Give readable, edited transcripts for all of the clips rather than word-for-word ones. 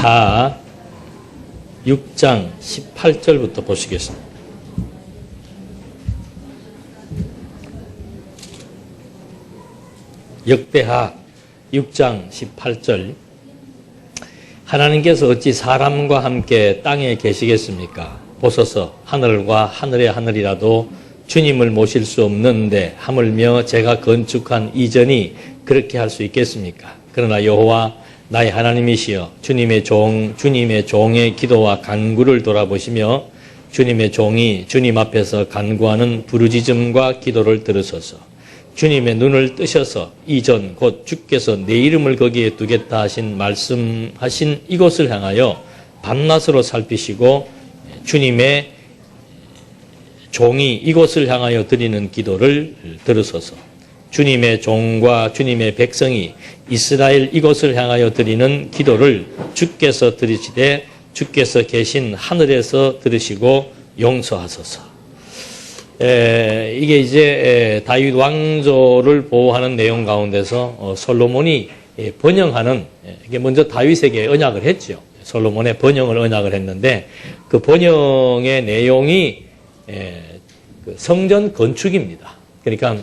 역대하 6장 18절부터 보시겠습니다. 역대하 6장 18절. 하나님께서 어찌 사람과 함께 땅에 계시겠습니까? 보소서, 하늘과 하늘의 하늘이라도 주님을 모실 수 없는데 하물며 제가 건축한 이전이 그렇게 할 수 있겠습니까? 그러나 여호와 나의 하나님이시여, 주님의 종의 기도와 간구를 돌아보시며 주님의 종이 주님 앞에서 간구하는 부르짖음과 기도를 들으소서. 주님의 눈을 뜨셔서 이전 곧 주께서 내 이름을 거기에 두겠다 하신 말씀하신 이곳을 향하여 밤낮으로 살피시고 주님의 종이 이곳을 향하여 드리는 기도를 들으소서. 주님의 종과 주님의 백성이 이스라엘 이곳을 향하여 드리는 기도를 주께서 들으시되 주께서 계신 하늘에서 들으시고 용서하소서. 이게 이제 다윗 왕조를 보호하는 내용 가운데서 솔로몬이 번영하는, 이게 먼저 다윗에게 언약을 했죠. 솔로몬의 번영을 언약을 했는데 그 번영의 내용이 성전 건축입니다. 그러니까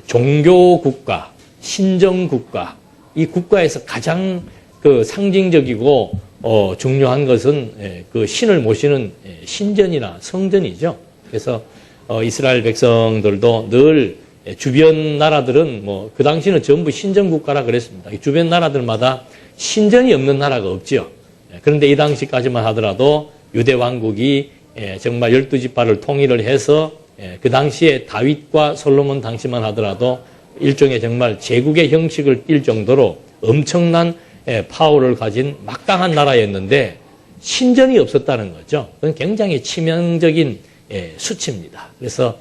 종교국가, 신정국가, 이 국가에서 가장 그 상징적이고 중요한 것은 그 신을 모시는 신전이나 성전이죠. 그래서 이스라엘 백성들도 늘 주변 나라들은 뭐 그 당시는 전부 신정국가라 그랬습니다. 주변 나라들마다 신전이 없는 나라가 없죠. 그런데 이 당시까지만 하더라도 유대 왕국이 정말 12지파를 통일을 해서 그 당시에 다윗과 솔로몬 당시만 하더라도 일종의 정말 제국의 형식을 띌 정도로 엄청난 파워를 가진 막강한 나라였는데 신전이 없었다는 거죠. 그건 굉장히 치명적인 수치입니다. 그래서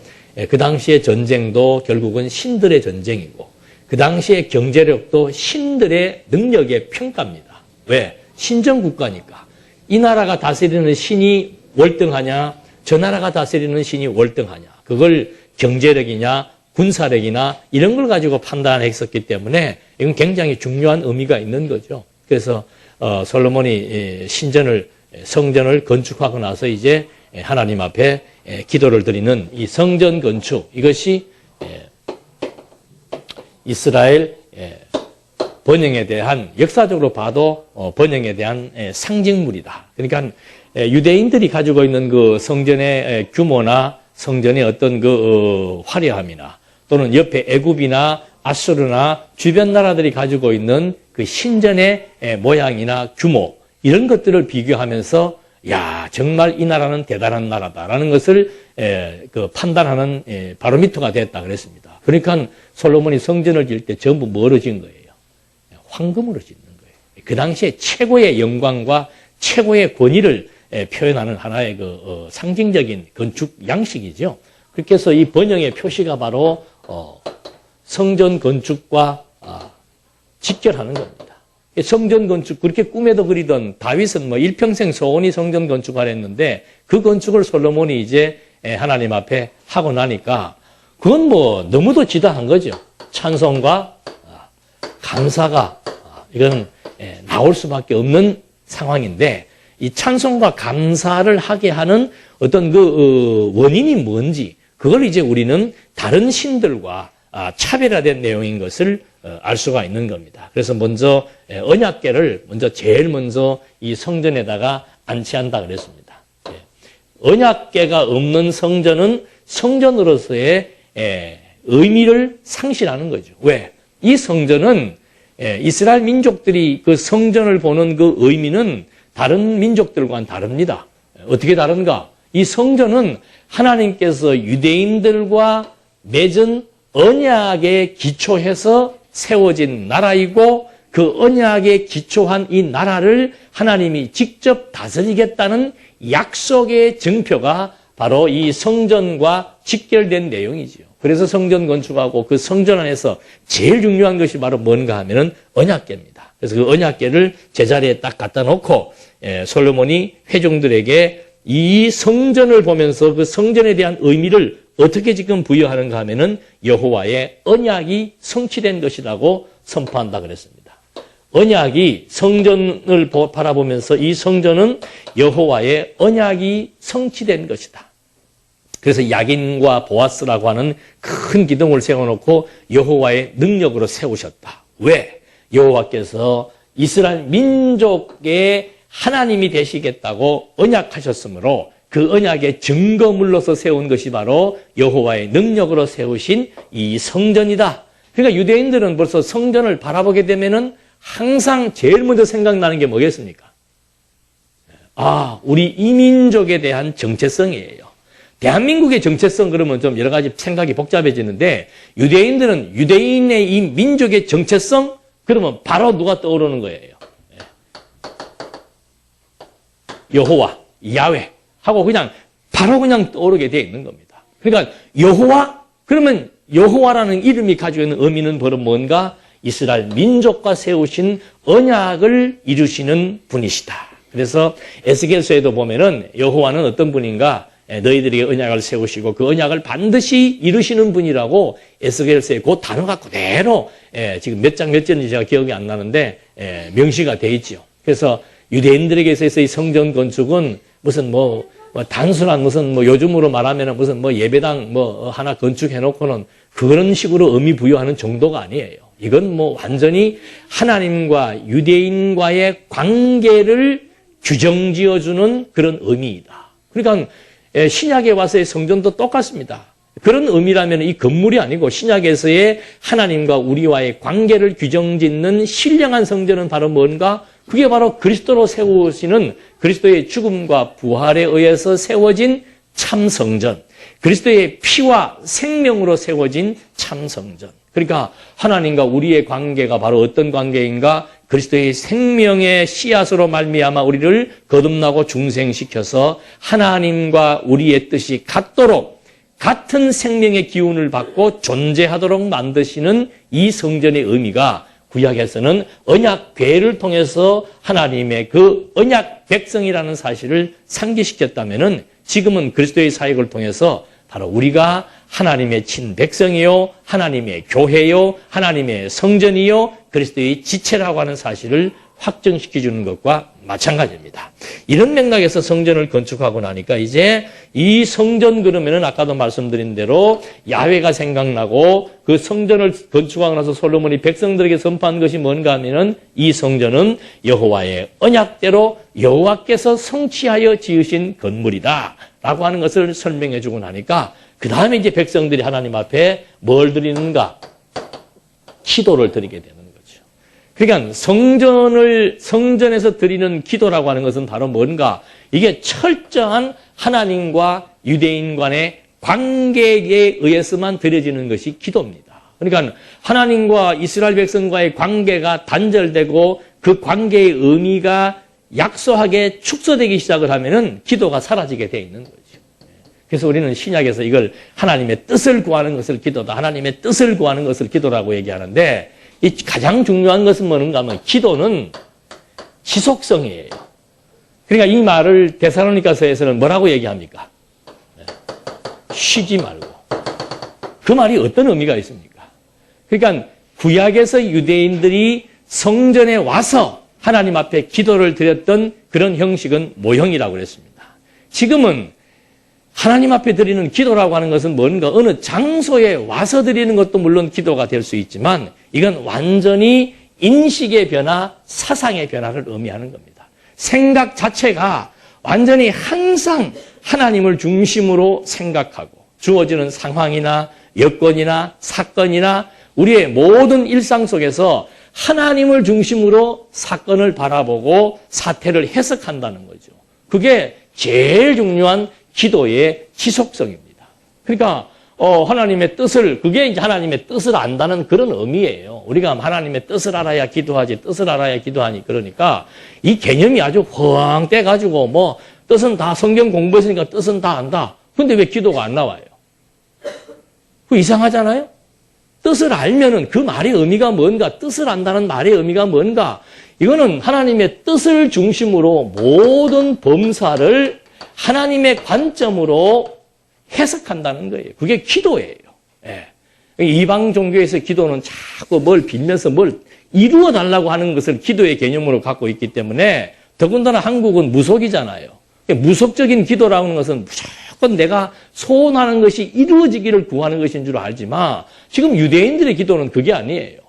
그 당시의 전쟁도 결국은 신들의 전쟁이고 그 당시의 경제력도 신들의 능력의 평가입니다. 왜? 신정국가니까. 이 나라가 다스리는 신이 월등하냐, 저 나라가 다스리는 신이 월등하냐. 그걸 경제력이냐, 군사력이나 이런 걸 가지고 판단했었기 때문에 이건 굉장히 중요한 의미가 있는 거죠. 그래서 솔로몬이 성전을 건축하고 나서 이제 하나님 앞에 기도를 드리는 이 성전 건축, 이것이 이스라엘 번영에 대한, 역사적으로 봐도 번영에 대한 상징물이다. 그러니까 유대인들이 가지고 있는 그 성전의 규모나 성전의 어떤 그 화려함이나 또는 옆에 애굽이나 아수르나 주변 나라들이 가지고 있는 그 신전의 모양이나 규모, 이런 것들을 비교하면서 야, 정말 이 나라는 대단한 나라다라는 것을 그 판단하는 바로미터가 됐다 그랬습니다. 그러니까 솔로몬이 성전을 지을 때 전부 뭐로 지은 거예요? 황금으로 짓는 거예요. 그 당시에 최고의 영광과 최고의 권위를 표현하는 하나의 그 상징적인 건축 양식이죠. 그렇게 해서 이 번영의 표시가 바로 성전 건축과 직결하는 겁니다. 성전 건축, 그렇게 꿈에도 그리던 다윗은 뭐 일평생 소원이 성전 건축을 했는데 그 건축을 솔로몬이 이제 하나님 앞에 하고 나니까 그건 뭐 너무도 지당한 거죠. 찬송과 감사가 이건 나올 수밖에 없는 상황인데 이 찬송과 감사를 하게 하는 어떤 그 원인이 뭔지, 그걸 이제 우리는 다른 신들과 차별화된 내용인 것을 알 수가 있는 겁니다. 그래서 먼저 언약궤를 제일 먼저 이 성전에다가 안치한다 그랬습니다. 언약궤가 없는 성전은 성전으로서의 의미를 상실하는 거죠. 왜? 이 성전은 이스라엘 민족들이 그 성전을 보는 그 의미는 다른 민족들과는 다릅니다. 어떻게 다른가? 이 성전은 하나님께서 유대인들과 맺은 언약에 기초해서 세워진 나라이고 그 언약에 기초한 이 나라를 하나님이 직접 다스리겠다는 약속의 증표가 바로 이 성전과 직결된 내용이지요. 그래서 성전 건축하고 그 성전 안에서 제일 중요한 것이 바로 뭔가 하면은 언약궤입니다. 그래서 그 언약궤를 제자리에 딱 갖다 놓고 솔로몬이 회중들에게 이 성전을 보면서 그 성전에 대한 의미를 어떻게 지금 부여하는가 하면은 여호와의 언약이 성취된 것이라고 선포한다 그랬습니다. 언약이 성전을 바라보면서 이 성전은 여호와의 언약이 성취된 것이다. 그래서 야긴과 보아스라고 하는 큰 기둥을 세워놓고 여호와의 능력으로 세우셨다. 왜? 여호와께서 이스라엘 민족의 하나님이 되시겠다고 언약하셨으므로 그 언약의 증거물로서 세운 것이 바로 여호와의 능력으로 세우신 이 성전이다. 그러니까 유대인들은 벌써 성전을 바라보게 되면은 항상 제일 먼저 생각나는 게 뭐겠습니까? 우리 이민족에 대한 정체성이에요. 대한민국의 정체성 그러면 좀 여러 가지 생각이 복잡해지는데 유대인들은 유대인의 이 민족의 정체성 그러면 바로 누가 떠오르는 거예요? 여호와, 야훼 하고 바로 떠오르게 되어 있는 겁니다. 그러니까 여호와? 그러면 여호와라는 이름이 가지고 있는 의미는 바로 뭔가? 이스라엘 민족과 세우신 언약을 이루시는 분이시다. 그래서 에스겔서에도 보면은 여호와는 어떤 분인가? 너희들에게 언약을 세우시고 그 언약을 반드시 이루시는 분이라고 에스겔서에 그 단어가 그대로 지금 몇 장 몇 절인지 제가 기억이 안 나는데 명시가 돼 있죠. 그래서 유대인들에게 있어서 이 성전 건축은 무슨 단순한 요즘으로 말하면 무슨 예배당 하나 건축해 놓고는 그런 식으로 의미 부여하는 정도가 아니에요. 이건 완전히 하나님과 유대인과의 관계를 규정지어주는 그런 의미이다. 그러니까 신약에 와서의 성전도 똑같습니다. 그런 의미라면 이 건물이 아니고 신약에서의 하나님과 우리와의 관계를 규정짓는 신령한 성전은 바로 뭔가? 그게 바로 그리스도로 세우시는 그리스도의 죽음과 부활에 의해서 세워진 참성전. 그리스도의 피와 생명으로 세워진 참성전. 그러니까 하나님과 우리의 관계가 바로 어떤 관계인가? 그리스도의 생명의 씨앗으로 말미암아 우리를 거듭나고 중생시켜서 하나님과 우리의 뜻이 같도록 같은 생명의 기운을 받고 존재하도록 만드시는 이 성전의 의미가 구약에서는 언약궤를 통해서 하나님의 그 언약 백성이라는 사실을 상기시켰다면은 지금은 그리스도의 사역을 통해서 바로 우리가 하나님의 친백성이요, 하나님의 교회요, 하나님의 성전이요, 그리스도의 지체라고 하는 사실을 확정시켜주는 것과 마찬가지입니다. 이런 맥락에서 성전을 건축하고 나니까 이제 이 성전 그러면은 아까도 말씀드린 대로 야훼가 생각나고 그 성전을 건축하고 나서 솔로몬이 백성들에게 선포한 것이 뭔가 하면은 이 성전은 여호와의 언약대로 여호와께서 성취하여 지으신 건물이다 라고 하는 것을 설명해 주고 나니까 그 다음에 이제 백성들이 하나님 앞에 뭘 드리는가? 기도를 드리게 되는 거죠. 그러니까 성전에서 드리는 기도라고 하는 것은 바로 뭔가? 이게 철저한 하나님과 유대인 간의 관계에 의해서만 드려지는 것이 기도입니다. 그러니까 하나님과 이스라엘 백성과의 관계가 단절되고 그 관계의 의미가 약소하게 축소되기 시작을 하면은 기도가 사라지게 돼 있는 거죠. 그래서 우리는 신약에서 이걸 하나님의 뜻을 구하는 것을 기도다. 하나님의 뜻을 구하는 것을 기도라고 얘기하는데 이 가장 중요한 것은 뭔가 하면 기도는 지속성이에요. 그러니까 이 말을 데살로니가서에서는 뭐라고 얘기합니까? 쉬지 말고. 그 말이 어떤 의미가 있습니까? 그러니까 구약에서 유대인들이 성전에 와서 하나님 앞에 기도를 드렸던 그런 형식은 모형이라고 그랬습니다. 지금은 하나님 앞에 드리는 기도라고 하는 것은 뭔가 어느 장소에 와서 드리는 것도 물론 기도가 될 수 있지만 이건 완전히 인식의 변화, 사상의 변화를 의미하는 겁니다. 생각 자체가 완전히 항상 하나님을 중심으로 생각하고 주어지는 상황이나 여건이나 사건이나 우리의 모든 일상 속에서 하나님을 중심으로 사건을 바라보고 사태를 해석한다는 거죠. 그게 제일 중요한 기도의 지속성입니다. 그러니까 하나님의 뜻을, 그게 이제 하나님의 뜻을 안다는 그런 의미예요. 우리가 하나님의 뜻을 알아야 기도하지, 뜻을 알아야 기도하니. 그러니까 이 개념이 아주 허황돼가지고 뜻은 다 성경 공부했으니까 뜻은 다 안다. 근데 왜 기도가 안 나와요? 그 이상하잖아요? 뜻을 알면은 그 말의 의미가 뭔가, 뜻을 안다는 말의 의미가 뭔가, 이거는 하나님의 뜻을 중심으로 모든 범사를 하나님의 관점으로 해석한다는 거예요. 그게 기도예요. 예. 이방 종교에서 기도는 자꾸 뭘 빌면서 뭘 이루어 달라고 하는 것을 기도의 개념으로 갖고 있기 때문에 더군다나 한국은 무속이잖아요. 무속적인 기도라는 것은 무조건 내가 소원하는 것이 이루어지기를 구하는 것인 줄 알지만 지금 유대인들의 기도는 그게 아니에요.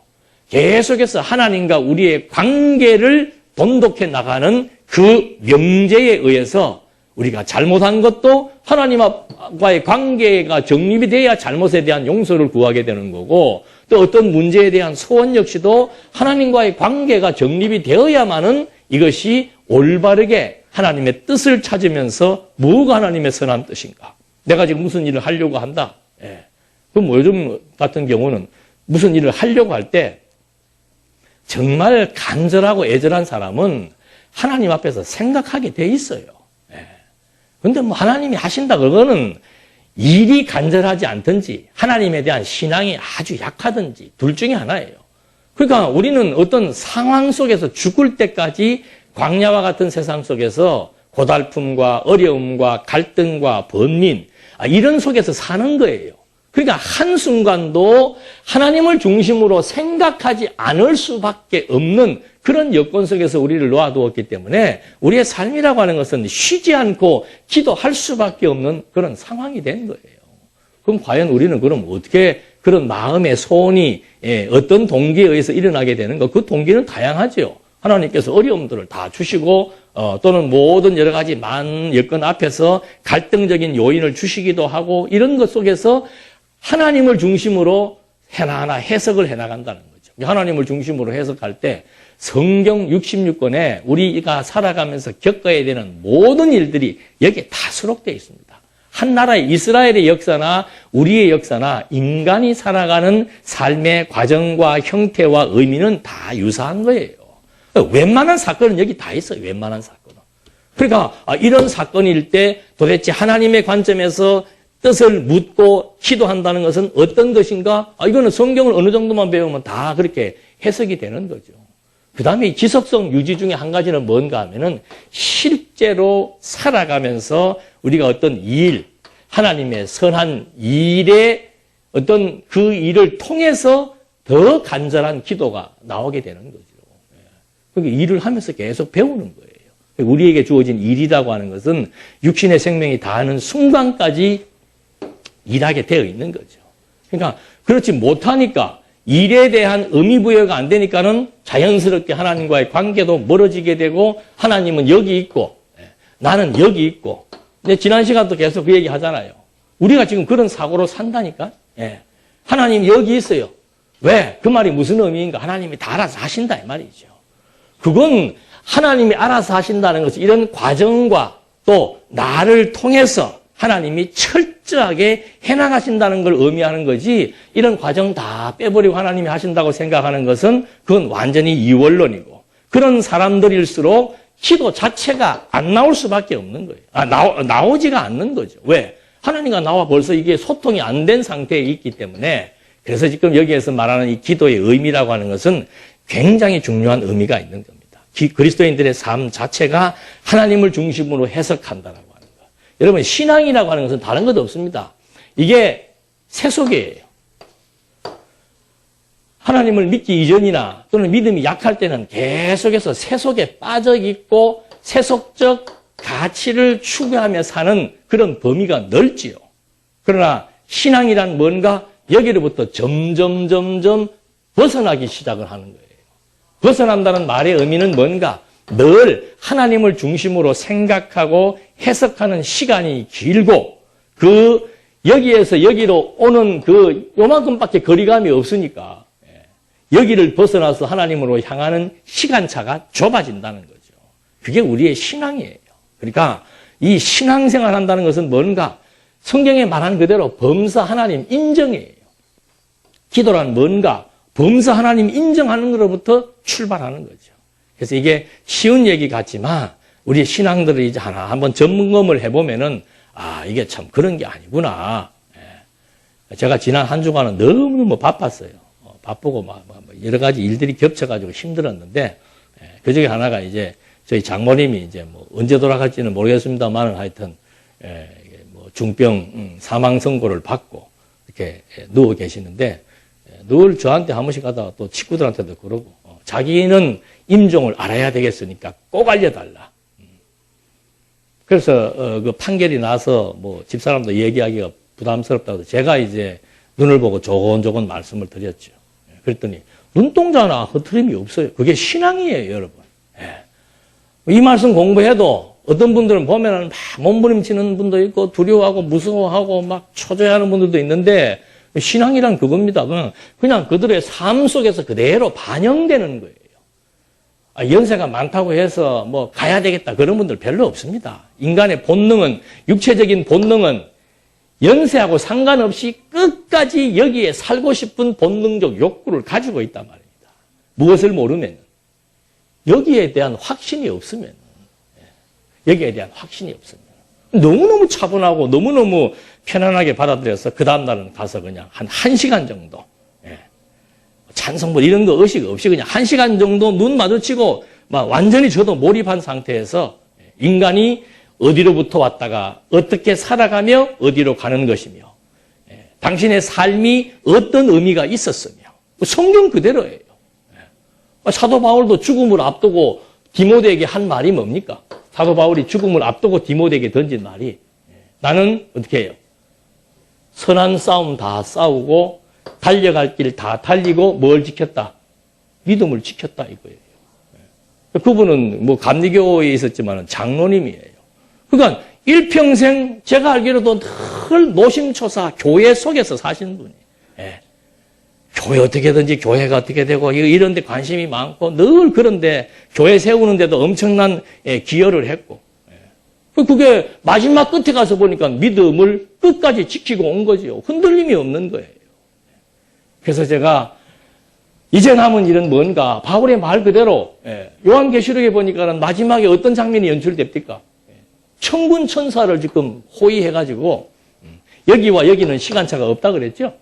계속해서 하나님과 우리의 관계를 돈독해 나가는 그 명제에 의해서 우리가 잘못한 것도 하나님과의 관계가 정립이 돼야 잘못에 대한 용서를 구하게 되는 거고 또 어떤 문제에 대한 소원 역시도 하나님과의 관계가 정립이 되어야만은 이것이 올바르게 하나님의 뜻을 찾으면서 뭐가 하나님의 선한 뜻인가? 내가 지금 무슨 일을 하려고 한다. 그럼 요즘 같은 경우는 무슨 일을 하려고 할 때 정말 간절하고 애절한 사람은 하나님 앞에서 생각하게 돼 있어요. 근데 뭐 하나님이 하신다 그거는 일이 간절하지 않든지 하나님에 대한 신앙이 아주 약하든지 둘 중에 하나예요. 그러니까 우리는 어떤 상황 속에서 죽을 때까지 광야와 같은 세상 속에서 고달픔과 어려움과 갈등과 번민 이런 속에서 사는 거예요. 그러니까 한순간도 하나님을 중심으로 생각하지 않을 수밖에 없는 그런 여건 속에서 우리를 놓아두었기 때문에 우리의 삶이라고 하는 것은 쉬지 않고 기도할 수밖에 없는 그런 상황이 된 거예요. 그럼 과연 우리는 그럼 어떻게 그런 마음의 소원이 어떤 동기에 의해서 일어나게 되는가? 그 동기는 다양하죠. 하나님께서 어려움들을 다 주시고 또는 모든 여러 가지 많은 여건 앞에서 갈등적인 요인을 주시기도 하고 이런 것 속에서 하나님을 중심으로 하나하나 해석을 해나간다는 거죠. 하나님을 중심으로 해석할 때 성경 66권에 우리가 살아가면서 겪어야 되는 모든 일들이 여기에 다 수록되어 있습니다. 한 나라의 이스라엘의 역사나 우리의 역사나 인간이 살아가는 삶의 과정과 형태와 의미는 다 유사한 거예요. 웬만한 사건은 여기 다 있어요. 웬만한 사건은. 그러니까 이런 사건일 때 도대체 하나님의 관점에서 뜻을 묻고 기도한다는 것은 어떤 것인가? 이거는 성경을 어느 정도만 배우면 다 그렇게 해석이 되는 거죠. 그 다음에 이 지속성 유지 중에 한 가지는 뭔가 하면은 실제로 살아가면서 우리가 어떤 일, 하나님의 선한 일에 어떤 그 일을 통해서 더 간절한 기도가 나오게 되는 거죠. 그러니까 일을 하면서 계속 배우는 거예요. 우리에게 주어진 일이라고 하는 것은 육신의 생명이 닿는 순간까지 일하게 되어 있는 거죠. 그러니까 그렇지 못하니까 일에 대한 의미 부여가 안 되니까는 자연스럽게 하나님과의 관계도 멀어지게 되고 하나님은 여기 있고 나는 여기 있고 근데 지난 시간도 계속 그 얘기 하잖아요. 우리가 지금 그런 사고로 산다니까. 하나님 여기 있어요. 왜? 그 말이 무슨 의미인가? 하나님이 다 알아서 하신다 이 말이죠. 그건 하나님이 알아서 하신다는 것은 이런 과정과 또 나를 통해서 하나님이 철저하게 해나가신다는 걸 의미하는 거지 이런 과정 다 빼버리고 하나님이 하신다고 생각하는 것은 그건 완전히 이원론이고 그런 사람들일수록 기도 자체가 안 나올 수밖에 없는 거예요. 나오지가 않는 거죠. 왜? 하나님과 나와 벌써 이게 소통이 안 된 상태에 있기 때문에 그래서 지금 여기에서 말하는 이 기도의 의미라고 하는 것은 굉장히 중요한 의미가 있는 겁니다. 그리스도인들의 삶 자체가 하나님을 중심으로 해석한다라고 하는 것. 여러분 신앙이라고 하는 것은 다른 것도 없습니다. 이게 세속이에요. 하나님을 믿기 이전이나 또는 믿음이 약할 때는 계속해서 세속에 빠져 있고 세속적 가치를 추구하며 사는 그런 범위가 넓지요. 그러나 신앙이란 뭔가 여기로부터 점점 벗어나기 시작을 하는 거예요. 벗어난다는 말의 의미는 뭔가 늘 하나님을 중심으로 생각하고 해석하는 시간이 길고 여기에서 여기로 오는 요만큼밖에 거리감이 없으니까 여기를 벗어나서 하나님으로 향하는 시간차가 좁아진다는 거죠. 그게 우리의 신앙이에요. 그러니까 이 신앙생활 한다는 것은 뭔가 성경에 말한 그대로 범사 하나님 인정이에요. 기도란 뭔가 범사 하나님 인정하는 것으로부터 출발하는 거죠. 그래서 이게 쉬운 얘기 같지만 우리 신앙들을 이제 하나 한번 점검을 해보면은 이게 참 그런 게 아니구나. 제가 지난 한 주간은 너무너무 바빴어요. 바쁘고 여러 가지 일들이 겹쳐가지고 힘들었는데 그 중에 하나가 이제 저희 장모님이 이제 언제 돌아갈지는 모르겠습니다만 하여튼 중병 사망 선고를 받고 이렇게 누워 계시는데 늘 저한테 한 번씩 하다가 또 친구들한테도 그러고 자기는 임종을 알아야 되겠으니까 꼭 알려달라. 그래서 그 판결이 나서 뭐 집사람도 얘기하기가 부담스럽다고 해서 제가 이제 눈을 보고 조곤조곤 말씀을 드렸죠. 그랬더니 눈동자나 흐트림이 없어요. 그게 신앙이에요, 여러분. 이 말씀 공부해도 어떤 분들은 보면은 막 몸부림치는 분도 있고 두려워하고 무서워하고 막 초조해하는 분들도 있는데 신앙이란 그겁니다. 그냥 그들의 삶 속에서 그대로 반영되는 거예요. 연세가 많다고 해서 뭐 가야 되겠다 그런 분들 별로 없습니다. 인간의 본능은, 육체적인 본능은 연세하고 상관없이 끝까지 여기에 살고 싶은 본능적 욕구를 가지고 있단 말입니다. 무엇을 모르면, 여기에 대한 확신이 없으면, 여기에 대한 확신이 없으면 너무너무 차분하고 너무너무 편안하게 받아들여서 그 다음날은 가서 그냥 한 1시간 정도 찬성문 이런 거 의식 없이 그냥 1시간 정도 눈 마주치고 막 완전히 저도 몰입한 상태에서 인간이 어디로부터 왔다가 어떻게 살아가며 어디로 가는 것이며 당신의 삶이 어떤 의미가 있었으며 성경 그대로예요. 사도 바울도 죽음을 앞두고 디모데에게 한 말이 뭡니까? 사도 바울이 죽음을 앞두고 디모데에게 던진 말이 나는 어떻게 해요? 선한 싸움 다 싸우고 달려갈 길 다 달리고 뭘 지켰다? 믿음을 지켰다 이거예요. 그분은 뭐 감리교에 있었지만 장로님이에요. 그러니까 일평생 제가 알기로도 늘 노심초사 교회 속에서 사신 분이에요. 교회 어떻게든지 교회가 어떻게 되고 이런 데 관심이 많고 늘 그런데 교회 세우는데도 엄청난 기여를 했고 그게 마지막 끝에 가서 보니까 믿음을 끝까지 지키고 온 거죠. 흔들림이 없는 거예요. 그래서 제가 이제 남은 일은 뭔가 바울의 말 그대로 요한계시록에 보니까는 마지막에 어떤 장면이 연출됩니까? 천군 천사를 지금 호위해가지고 여기와 여기는 시간차가 없다 그랬죠.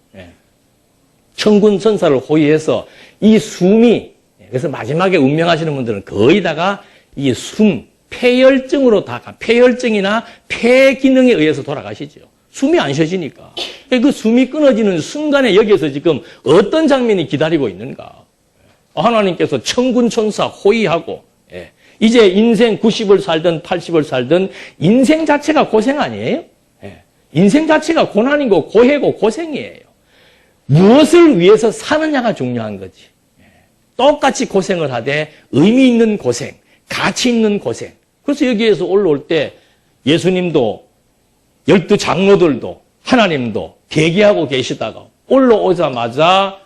천군 천사를 호위해서 이 숨이 그래서 마지막에 운명하시는 분들은 거의 다가 이 숨 폐혈증으로 폐혈증이나 폐 기능에 의해서 돌아가시죠. 숨이 안 쉬어지니까. 그 숨이 끊어지는 순간에 여기에서 지금 어떤 장면이 기다리고 있는가. 하나님께서 천군 천사 호위하고 이제 인생 90을 살든 80을 살든 인생 자체가 고생 아니에요? 인생 자체가 고난이고 고해고 고생이에요. 무엇을 위해서 사느냐가 중요한 거지. 똑같이 고생을 하되 의미 있는 고생, 가치 있는 고생. 그래서 여기에서 올라올 때 예수님도 12장로들도 하나님도 대기하고 계시다가 올라오자마자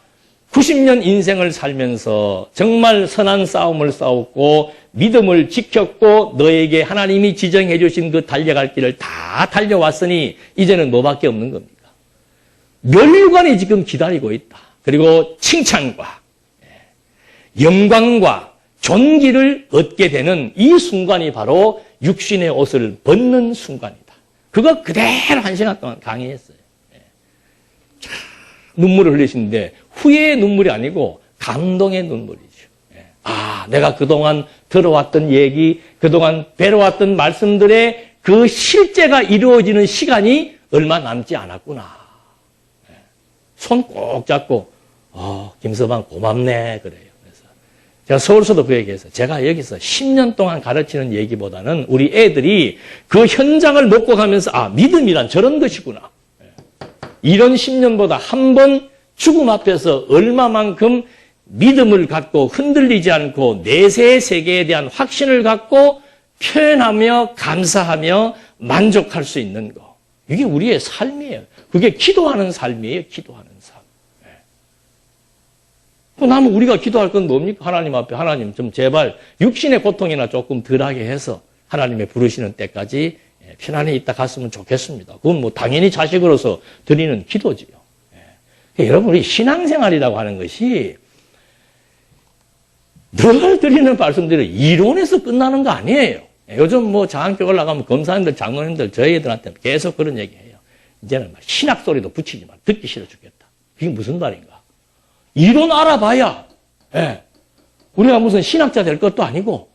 90년 인생을 살면서 정말 선한 싸움을 싸웠고 믿음을 지켰고 너에게 하나님이 지정해 주신 그 달려갈 길을 다 달려왔으니 이제는 뭐밖에 없는 겁니까? 멸관이 지금 기다리고 있다. 그리고 칭찬과 영광과 존귀를 얻게 되는 이 순간이 바로 육신의 옷을 벗는 순간이다. 그거 그대로 1시간 동안 강의했어요. 눈물을 흘리시는데 후회의 눈물이 아니고 감동의 눈물이죠. 내가 그동안 들어왔던 얘기, 그동안 배워왔던 말씀들의 그 실제가 이루어지는 시간이 얼마 남지 않았구나. 손 꼭 잡고 김서방 고맙네 그래요. 그래서 제가 서울서도 그 얘기했어요. 제가 여기서 10년 동안 가르치는 얘기보다는 우리 애들이 그 현장을 먹고 가면서 믿음이란 저런 것이구나. 이런 10년보다 한 번 죽음 앞에서 얼마만큼 믿음을 갖고 흔들리지 않고 내세의 세계에 대한 확신을 갖고 표현하며 감사하며 만족할 수 있는 거. 이게 우리의 삶이에요. 그게 기도하는 삶이에요. 기도하는 삶. 그럼 우리가 기도할 건 뭡니까? 하나님 앞에 하나님 좀 제발 육신의 고통이나 조금 덜하게 해서 하나님의 부르시는 때까지 편안히 있다 갔으면 좋겠습니다. 그건 뭐 당연히 자식으로서 드리는 기도지요. 여러분 우리 신앙생활이라고 하는 것이 늘 드리는 말씀들이 이론에서 끝나는 거 아니에요. 요즘 뭐 장학교 올라가면 검사님들, 장로님들 저희 애들한테 계속 그런 얘기해요. 이제는 신학 소리도 붙이지 마. 듣기 싫어 죽겠다. 이게 무슨 말인가? 이론 알아봐야 우리가 무슨 신학자 될 것도 아니고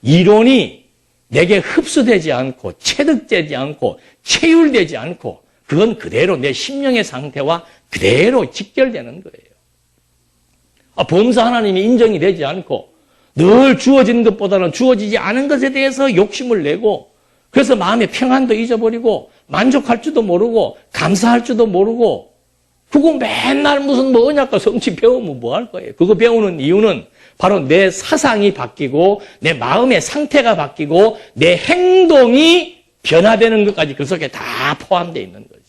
이론이 내게 흡수되지 않고 체득되지 않고 체율되지 않고 그건 그대로 내 심령의 상태와 그대로 직결되는 거예요. 범사 하나님이 인정이 되지 않고 늘 주어진 것보다는 주어지지 않은 것에 대해서 욕심을 내고 그래서 마음의 평안도 잊어버리고 만족할 줄도 모르고 감사할 줄도 모르고 그거 맨날 무슨 뭐 언약과 성취 배우면 뭐 할 거예요. 그거 배우는 이유는 바로 내 사상이 바뀌고 내 마음의 상태가 바뀌고 내 행동이 변화되는 것까지 그 속에 다 포함되어 있는 거죠.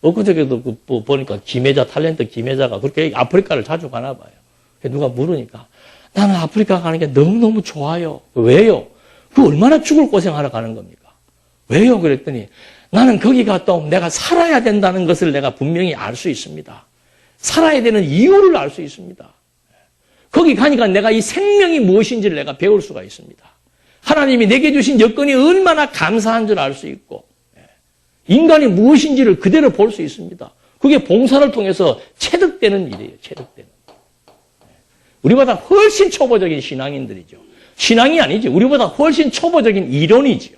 엊그저께도 보니까 탤런트 김혜자가 그렇게 아프리카를 자주 가나 봐요. 누가 물으니까 나는 아프리카 가는 게 너무너무 좋아요. 왜요? 그 얼마나 죽을 고생하러 가는 겁니까? 왜요? 그랬더니 나는 거기 갔다 오면 내가 살아야 된다는 것을 내가 분명히 알 수 있습니다. 살아야 되는 이유를 알 수 있습니다. 거기 가니까 내가 이 생명이 무엇인지를 내가 배울 수가 있습니다. 하나님이 내게 주신 여건이 얼마나 감사한 줄 알 수 있고 인간이 무엇인지를 그대로 볼 수 있습니다. 그게 봉사를 통해서 체득되는 일이에요. 체득되는. 우리보다 훨씬 초보적인 신앙인들이죠. 신앙이 아니지. 우리보다 훨씬 초보적인 이론이지요.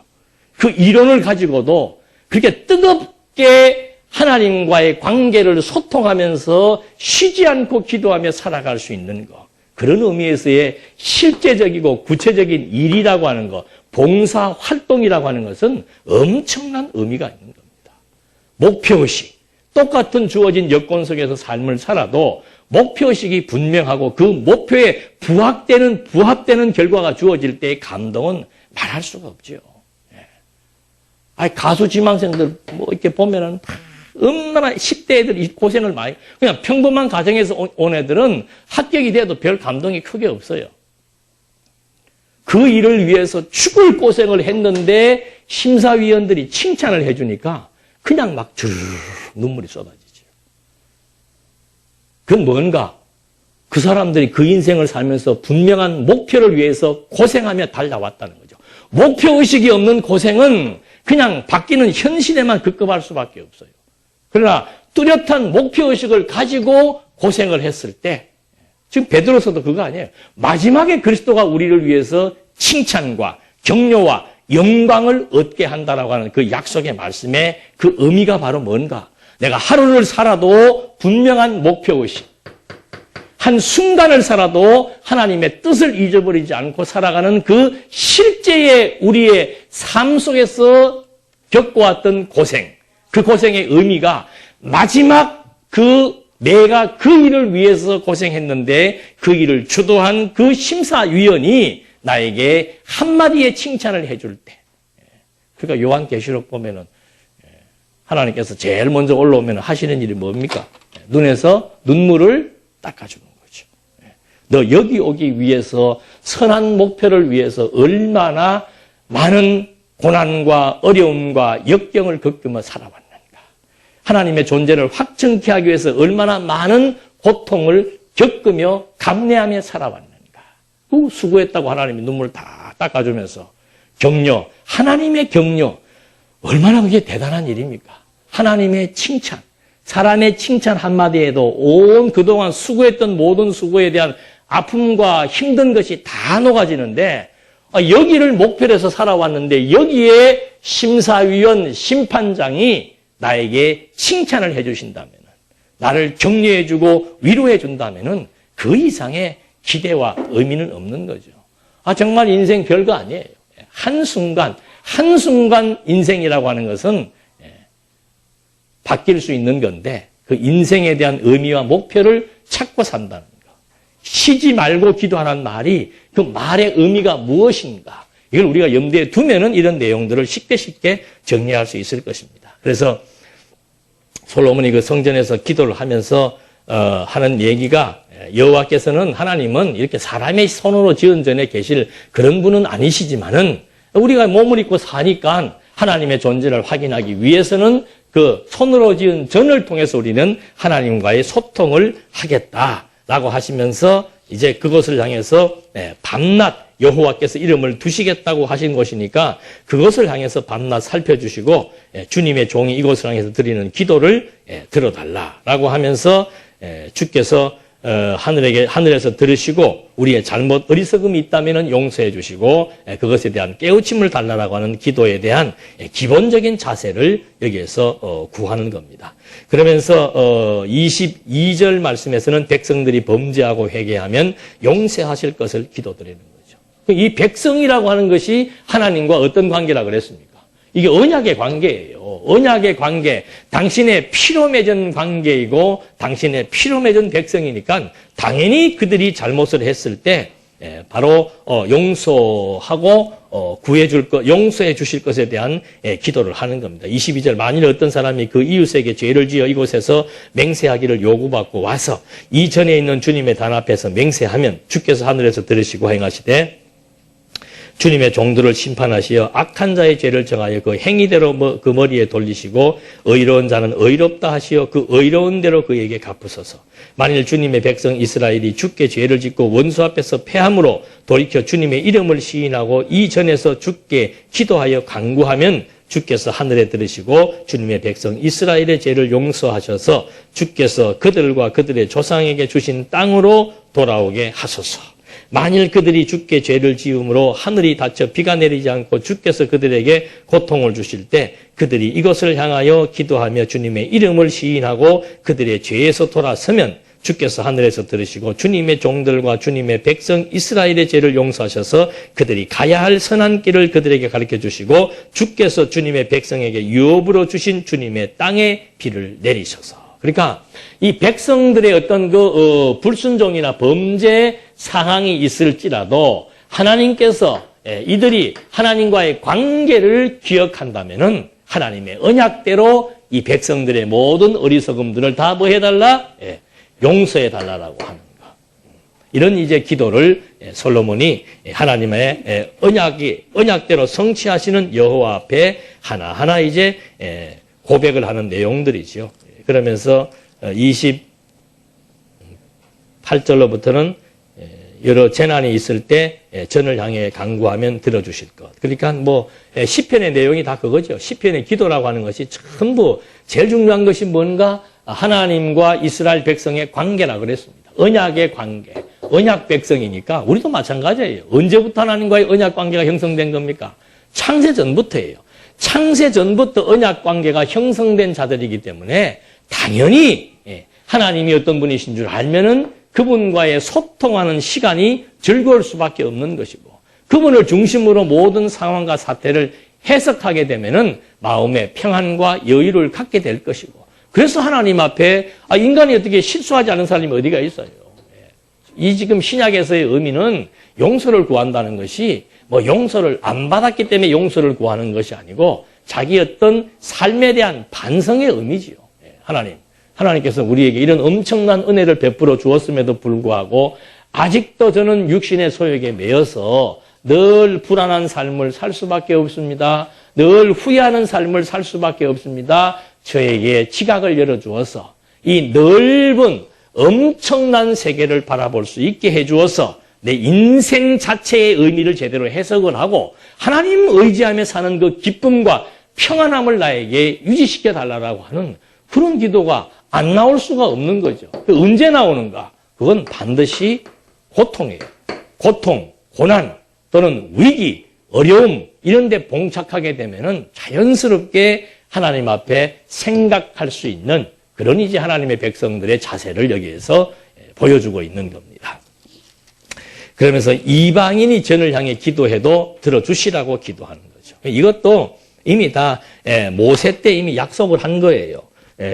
그 이론을 가지고도 그렇게 뜨겁게 하나님과의 관계를 소통하면서 쉬지 않고 기도하며 살아갈 수 있는 것. 그런 의미에서의 실제적이고 구체적인 일이라고 하는 것, 봉사 활동이라고 하는 것은 엄청난 의미가 있는 겁니다. 목표의식, 똑같은 주어진 여건 속에서 삶을 살아도 목표의식이 분명하고 그 목표에 부합되는 결과가 주어질 때의 감동은 말할 수가 없죠. 아니, 가수 지망생들 뭐 이렇게 보면은 얼마나 10대 애들이 고생을 많이, 그냥 평범한 가정에서 온 애들은 합격이 돼도 별 감동이 크게 없어요. 그 일을 위해서 죽을 고생을 했는데 심사위원들이 칭찬을 해주니까 그냥 막 주르르 눈물이 쏟아지죠. 그건 뭔가? 그 사람들이 그 인생을 살면서 분명한 목표를 위해서 고생하며 달려왔다는 거죠. 목표의식이 없는 고생은 그냥 바뀌는 현실에만 급급할 수밖에 없어요. 그러나 뚜렷한 목표의식을 가지고 고생을 했을 때 지금 베드로서도 그거 아니에요. 마지막에 그리스도가 우리를 위해서 칭찬과 격려와 영광을 얻게 한다라고 하는 그 약속의 말씀의 그 의미가 바로 뭔가? 내가 하루를 살아도 분명한 목표의식, 한 순간을 살아도 하나님의 뜻을 잊어버리지 않고 살아가는 그 실제의 우리의 삶 속에서 겪어왔던 고생, 그 고생의 의미가 마지막 내가 그 일을 위해서 고생했는데 그 일을 주도한 그 심사위원이 나에게 한마디의 칭찬을 해줄 때. 그러니까 요한계시록 보면은 하나님께서 제일 먼저 올라오면 하시는 일이 뭡니까? 눈에서 눈물을 닦아주는 거죠. 너 여기 오기 위해서 선한 목표를 위해서 얼마나 많은 고난과 어려움과 역경을 겪으며 살아왔는가. 하나님의 존재를 확정케 하기 위해서 얼마나 많은 고통을 겪으며 감내하며 살아왔는가. 그 수고했다고 하나님이 눈물 다 닦아주면서 격려, 하나님의 격려, 얼마나 그게 대단한 일입니까? 하나님의 칭찬, 사람의 칭찬 한마디에도 온 그동안 수고했던 모든 수고에 대한 아픔과 힘든 것이 다 녹아지는데 여기를 목표로 해서 살아왔는데 여기에 심사위원, 심판장이 나에게 칭찬을 해주신다면, 나를 격려해주고 위로해준다면 그 이상의 기대와 의미는 없는 거죠. 정말 인생 별거 아니에요. 한순간 인생이라고 하는 것은 바뀔 수 있는 건데 그 인생에 대한 의미와 목표를 찾고 산다는 거. 쉬지 말고 기도하는 말이 그 말의 의미가 무엇인가. 이걸 우리가 염두에 두면은 이런 내용들을 쉽게 정리할 수 있을 것입니다. 그래서 솔로몬이 그 성전에서 기도를 하면서 하는 얘기가 여호와께서는 하나님은 이렇게 사람의 손으로 지은 전에 계실 그런 분은 아니시지만은 우리가 몸을 입고 사니까 하나님의 존재를 확인하기 위해서는 그 손으로 지은 전을 통해서 우리는 하나님과의 소통을 하겠다라고 하시면서 이제 그것을 향해서 밤낮 여호와께서 이름을 두시겠다고 하신 것이니까 그것을 향해서 밤낮 살펴주시고 주님의 종이 이것을 향해서 드리는 기도를 들어달라라고 하면서 주께서 하늘에서 들으시고 우리의 잘못 어리석음이 있다면 용서해 주시고 그것에 대한 깨우침을 달라라고 하는 기도에 대한 기본적인 자세를 여기에서 구하는 겁니다. 그러면서 22절 말씀에서는 백성들이 범죄하고 회개하면 용서하실 것을 기도드리는 거죠. 이 백성이라고 하는 것이 하나님과 어떤 관계라고 그랬습니까? 이게 언약의 관계예요. 언약의 관계. 당신의 피로 맺은 관계이고 당신의 피로 맺은 백성이니까 당연히 그들이 잘못을 했을 때 바로 용서하고 용서해 주실 것에 대한 기도를 하는 겁니다. 22절 만일 어떤 사람이 그 이웃에게 죄를 지어 이곳에서 맹세하기를 요구받고 와서 이전에 있는 주님의 단 앞에서 맹세하면 주께서 하늘에서 들으시고 행하시되 주님의 종들을 심판하시어 악한 자의 죄를 정하여 그 행위대로 그 머리에 돌리시고 의로운 자는 의롭다 하시어 그 의로운 대로 그에게 갚으소서. 만일 주님의 백성 이스라엘이 주께 죄를 짓고 원수 앞에서 패함으로 돌이켜 주님의 이름을 시인하고 이전에서 주께 기도하여 간구하면 주께서 하늘에 들으시고 주님의 백성 이스라엘의 죄를 용서하셔서 주께서 그들과 그들의 조상에게 주신 땅으로 돌아오게 하소서. 만일 그들이 주께 죄를 지음으로 하늘이 닫혀 비가 내리지 않고 주께서 그들에게 고통을 주실 때 그들이 이것을 향하여 기도하며 주님의 이름을 시인하고 그들의 죄에서 돌아서면 주께서 하늘에서 들으시고 주님의 종들과 주님의 백성 이스라엘의 죄를 용서하셔서 그들이 가야 할 선한 길을 그들에게 가르쳐 주시고 주께서 주님의 백성에게 유업으로 주신 주님의 땅에 비를 내리셔서. 그러니까 이 백성들의 어떤 불순종이나 범죄 상황이 있을지라도 하나님께서 이들이 하나님과의 관계를 기억한다면은 하나님의 언약대로 이 백성들의 모든 어리석음들을 다 뭐 해달라? 용서해달라라고 하는 거. 이런 이제 기도를 솔로몬이 하나님의 언약대로 성취하시는 여호와 앞에 하나하나 이제 고백을 하는 내용들이죠. 그러면서 28절로부터는 여러 재난이 있을 때 전을 향해 간구하면 들어주실 것. 그러니까 뭐 시편의 내용이 다 그거죠. 시편의 기도라고 하는 것이 전부 제일 중요한 것이 뭔가 하나님과 이스라엘 백성의 관계라 그랬습니다. 언약의 관계. 언약 백성이니까 우리도 마찬가지예요. 언제부터 하나님과의 언약 관계가 형성된 겁니까? 창세 전부터예요. 창세 전부터 언약 관계가 형성된 자들이기 때문에 당연히 하나님이 어떤 분이신 줄 알면은 그분과의 소통하는 시간이 즐거울 수밖에 없는 것이고 그분을 중심으로 모든 상황과 사태를 해석하게 되면은 마음의 평안과 여유를 갖게 될 것이고 그래서 하나님 앞에 인간이 어떻게 실수하지 않은 사람이 어디가 있어요. 이 지금 신약에서의 의미는 용서를 구한다는 것이 뭐 용서를 안 받았기 때문에 용서를 구하는 것이 아니고 자기 어떤 삶에 대한 반성의 의미지요. 하나님께서 우리에게 이런 엄청난 은혜를 베풀어 주었음에도 불구하고 아직도 저는 육신의 소욕에 매여서 늘 불안한 삶을 살 수밖에 없습니다. 늘 후회하는 삶을 살 수밖에 없습니다. 저에게 지각을 열어주어서 이 넓은 엄청난 세계를 바라볼 수 있게 해주어서 내 인생 자체의 의미를 제대로 해석을 하고 하나님 의지하며 사는 그 기쁨과 평안함을 나에게 유지시켜 달라고 하는 그런 기도가 안 나올 수가 없는 거죠. 언제 나오는가? 그건 반드시 고통이에요. 고통, 고난 또는 위기, 어려움 이런 데 봉착하게 되면은 자연스럽게 하나님 앞에 생각할 수 있는 그런 이제 하나님의 백성들의 자세를 여기에서 보여주고 있는 겁니다. 그러면서 이방인이 전을 향해 기도해도 들어주시라고 기도하는 거죠. 이것도 이미 다 모세 때 이미 약속을 한 거예요.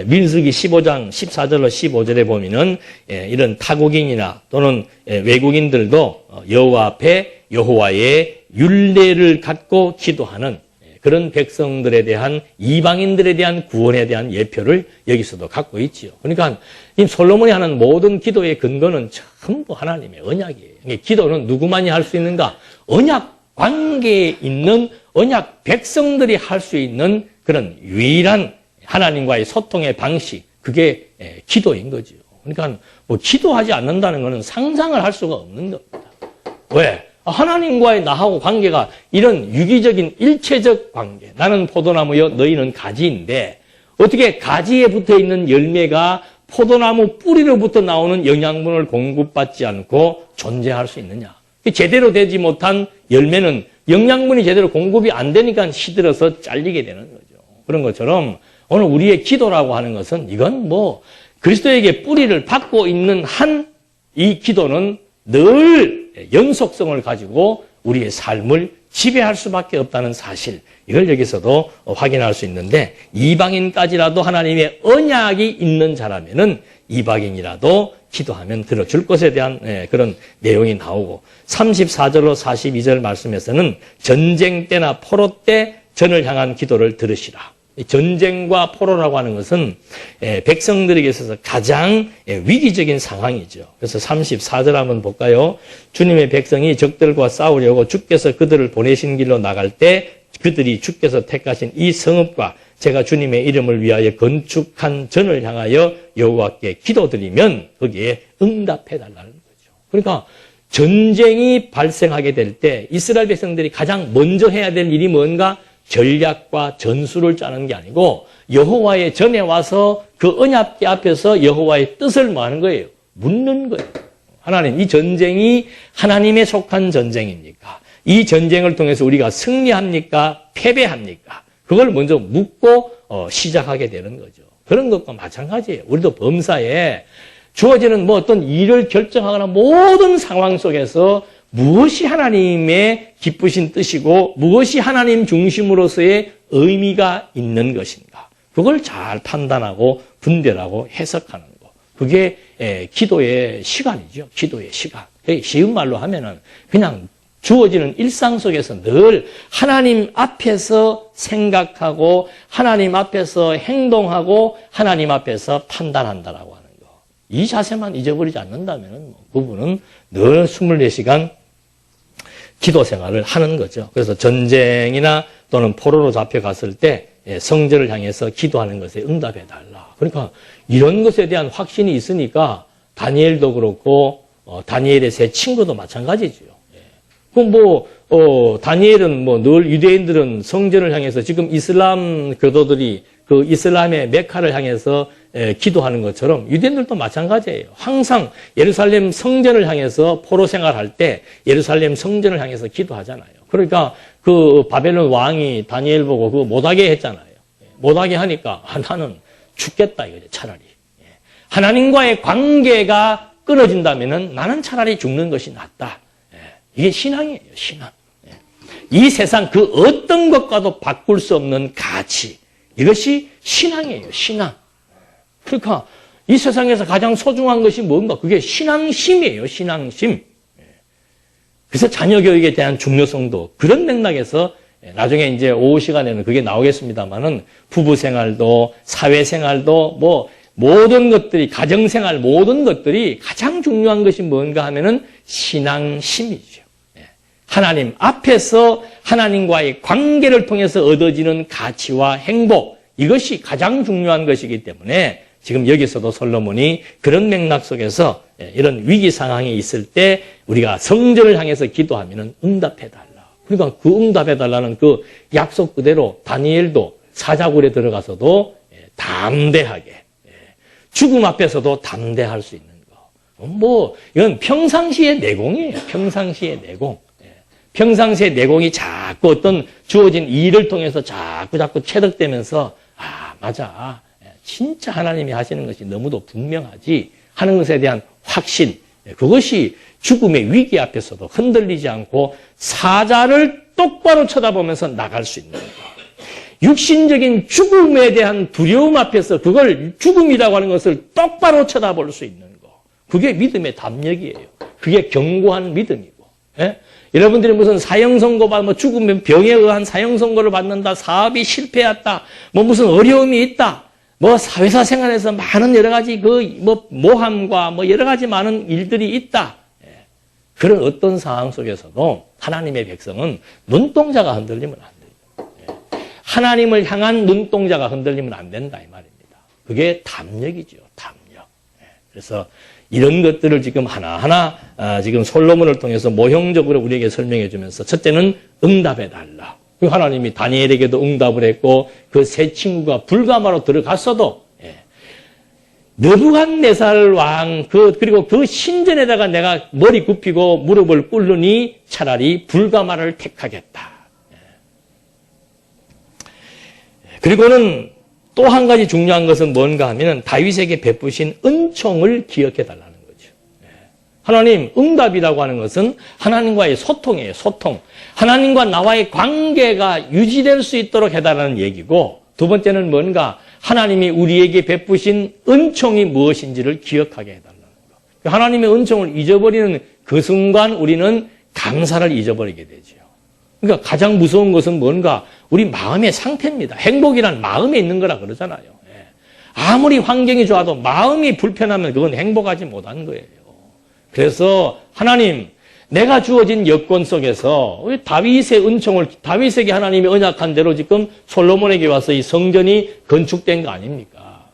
민수기 15장 14절로 15절에 보면은 이런 타국인이나 또는 외국인들도 여호와 앞에 여호와의 율례를 갖고 기도하는 그런 백성들에 대한 이방인들에 대한 구원에 대한 예표를 여기서도 갖고 있지요. 그러니까 이 솔로몬이 하는 모든 기도의 근거는 전부 하나님의 언약이에요. 기도는 누구만이 할 수 있는가? 언약 관계에 있는 언약 백성들이 할 수 있는 그런 유일한 하나님과의 소통의 방식, 그게 기도인 거죠. 그러니까 뭐 기도하지 않는다는 것은 상상을 할 수가 없는 겁니다. 왜? 하나님과의 나하고 관계가 이런 유기적인 일체적 관계. 나는 포도나무여 너희는 가지인데 어떻게 가지에 붙어 있는 열매가 포도나무 뿌리로부터 나오는 영양분을 공급받지 않고 존재할 수 있느냐? 제대로 되지 못한 열매는 영양분이 제대로 공급이 안 되니까 시들어서 잘리게 되는 거죠. 그런 것처럼 오늘 우리의 기도라고 하는 것은 이건 뭐 그리스도에게 뿌리를 받고 있는 한 이 기도는 늘 연속성을 가지고 우리의 삶을 지배할 수밖에 없다는 사실, 이걸 여기서도 확인할 수 있는데, 이방인까지라도 하나님의 언약이 있는 자라면은 이방인이라도 기도하면 들어줄 것에 대한 그런 내용이 나오고, 34절로 42절 말씀에서는 전쟁 때나 포로 때 전을 향한 기도를 들으시라. 전쟁과 포로라고 하는 것은 백성들에게 있어서 가장 위기적인 상황이죠. 그래서 34절 한번 볼까요? 주님의 백성이 적들과 싸우려고 주께서 그들을 보내신 길로 나갈 때 그들이 주께서 택하신 이 성읍과 제가 주님의 이름을 위하여 건축한 전을 향하여 여호와께 기도드리면 거기에 응답해달라는 거죠. 그러니까 전쟁이 발생하게 될 때 이스라엘 백성들이 가장 먼저 해야 될 일이 뭔가? 전략과 전술을 짜는 게 아니고 여호와의 전에 와서 그 언약궤 앞에서 여호와의 뜻을 뭐 하는 거예요? 묻는 거예요. 하나님, 이 전쟁이 하나님에 속한 전쟁입니까? 이 전쟁을 통해서 우리가 승리합니까? 패배합니까? 그걸 먼저 묻고 시작하게 되는 거죠. 그런 것과 마찬가지예요. 우리도 범사에 주어지는 뭐 어떤 일을 결정하거나 모든 상황 속에서 무엇이 하나님의 기쁘신 뜻이고 무엇이 하나님 중심으로서의 의미가 있는 것인가. 그걸 잘 판단하고 분별하고 해석하는 거. 그게 기도의 시간이죠. 기도의 시간. 쉬운 말로 하면은 그냥 주어지는 일상 속에서 늘 하나님 앞에서 생각하고 하나님 앞에서 행동하고 하나님 앞에서 판단한다라고 하는 거. 이 자세만 잊어버리지 않는다면 그분은 늘 24시간 기도 생활을 하는 거죠. 그래서 전쟁이나 또는 포로로 잡혀갔을 때 성전을 향해서 기도하는 것에 응답해달라. 그러니까 이런 것에 대한 확신이 있으니까 다니엘도 그렇고 다니엘의 세 친구도 마찬가지죠. 그럼 다니엘은 늘 유대인들은 성전을 향해서 지금 이슬람 교도들이 그 이슬람의 메카를 향해서 기도하는 것처럼 유대인들도 마찬가지예요. 항상 예루살렘 성전을 향해서 포로 생활할 때 예루살렘 성전을 향해서 기도하잖아요. 그러니까 그 바벨론 왕이 다니엘 보고 그거 못하게 했잖아요. 못하게 하니까 나는 죽겠다 이거죠. 차라리. 하나님과의 관계가 끊어진다면은 나는 차라리 죽는 것이 낫다. 이게 신앙이에요. 신앙. 이 세상 그 어떤 것과도 바꿀 수 없는 가치. 이것이 신앙이에요. 신앙. 그러니까 이 세상에서 가장 소중한 것이 뭔가? 그게 신앙심이에요. 신앙심. 그래서 자녀 교육에 대한 중요성도 그런 맥락에서 나중에 이제 오후 시간에는 그게 나오겠습니다만은 부부 생활도 사회 생활도 뭐 모든 것들이 가정생활 모든 것들이 가장 중요한 것이 뭔가 하면은 신앙심이죠. 하나님 앞에서 하나님과의 관계를 통해서 얻어지는 가치와 행복, 이것이 가장 중요한 것이기 때문에 지금 여기서도 솔로몬이 그런 맥락 속에서 이런 위기 상황이 있을 때 우리가 성전을 향해서 기도하면 응답해달라. 그러니까 그 응답해달라는 그 약속 그대로 다니엘도 사자굴에 들어가서도 담대하게, 죽음 앞에서도 담대할 수 있는 거. 이건 평상시의 내공이에요. 평상시의 내공. 평상시에 내공이 자꾸 어떤 주어진 일을 통해서 자꾸 체득되면서 맞아. 진짜 하나님이 하시는 것이 너무도 분명하지 하는 것에 대한 확신. 그것이 죽음의 위기 앞에서도 흔들리지 않고 사자를 똑바로 쳐다보면서 나갈 수 있는 거. 육신적인 죽음에 대한 두려움 앞에서 그걸 죽음이라고 하는 것을 똑바로 쳐다볼 수 있는 거. 그게 믿음의 담력이에요. 그게 견고한 믿음이고. 여러분들이 무슨 사형선고 죽으면 병에 의한 사형선고를 받는다. 사업이 실패했다. 무슨 어려움이 있다. 회사 생활에서 많은 여러 가지 모함과 여러 가지 많은 일들이 있다. 그런 어떤 상황 속에서도 하나님의 백성은 눈동자가 흔들리면 안 돼요. 하나님을 향한 눈동자가 흔들리면 안 된다 이 말입니다. 그게 담력이죠. 담력. 그래서 이런 것들을 지금 하나하나 지금 솔로몬을 통해서 모형적으로 우리에게 설명해 주면서 첫째는 응답해 달라. 하나님이 다니엘에게도 응답을 했고 그 세 친구가 불가마로 들어갔어도 느부갓네살 왕, 그리고 그 신전에다가 내가 머리 굽히고 무릎을 꿇으니 차라리 불가마를 택하겠다. 그리고는 또 한 가지 중요한 것은 뭔가 하면 다윗에게 베푸신 은총을 기억해달라는 거죠. 하나님, 응답이라고 하는 것은 하나님과의 소통이에요, 소통. 하나님과 나와의 관계가 유지될 수 있도록 해달라는 얘기고, 두 번째는 뭔가 하나님이 우리에게 베푸신 은총이 무엇인지를 기억하게 해달라는 거. 하나님의 은총을 잊어버리는 그 순간 우리는 감사를 잊어버리게 되죠. 그러니까 가장 무서운 것은 뭔가 우리 마음의 상태입니다. 행복이란 마음에 있는 거라 그러잖아요. 아무리 환경이 좋아도 마음이 불편하면 그건 행복하지 못한 거예요. 그래서 하나님, 내가 주어진 여건 속에서 다윗의 은총을, 다윗에게 하나님이 언약한 대로 지금 솔로몬에게 와서 이 성전이 건축된 거 아닙니까?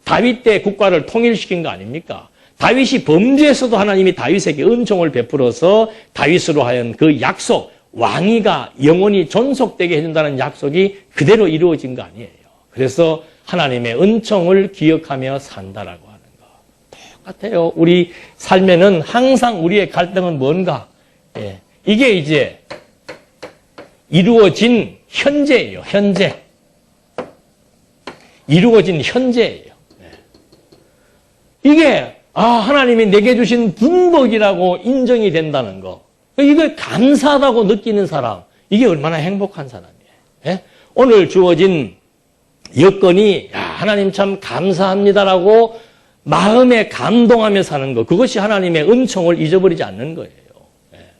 다윗 때 국가를 통일시킨 거 아닙니까? 다윗이 범죄에서도 하나님이 다윗에게 은총을 베풀어서 다윗으로 하여금 그 약속, 왕위가 영원히 존속되게 해준다는 약속이 그대로 이루어진 거 아니에요. 그래서 하나님의 은총을 기억하며 산다라고 하는 거. 똑같아요. 우리 삶에는 항상 우리의 갈등은 뭔가? 이게 이제 이루어진 현재예요. 현재. 이루어진 현재예요. 이게 하나님이 내게 주신 분복이라고 인정이 된다는 거. 이걸 감사하다고 느끼는 사람, 이게 얼마나 행복한 사람이에요. 오늘 주어진 여건이 하나님 참 감사합니다라고 마음에 감동하며 사는 것, 그것이 하나님의 은총을 잊어버리지 않는 거예요.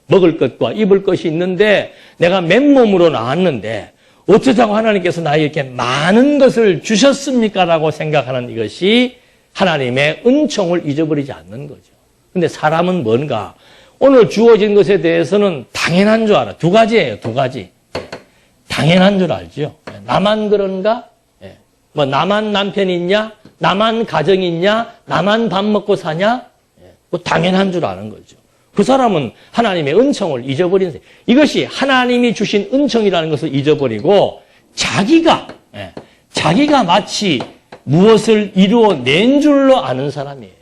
먹을 것과 입을 것이 있는데 내가 맨몸으로 나왔는데 어쩌자고 하나님께서 나에게 많은 것을 주셨습니까? 라고 생각하는 이것이 하나님의 은총을 잊어버리지 않는 거죠. 근데 사람은 뭔가 오늘 주어진 것에 대해서는 당연한 줄 알아. 두 가지예요, 두 가지. 당연한 줄 알죠. 나만 그런가? 뭐 나만 남편이 있냐? 나만 가정이 있냐? 나만 밥 먹고 사냐? 뭐 당연한 줄 아는 거죠. 그 사람은 하나님의 은총을 잊어버린 사람. 이것이 하나님이 주신 은총이라는 것을 잊어버리고 자기가 마치 무엇을 이루어낸 줄로 아는 사람이에요.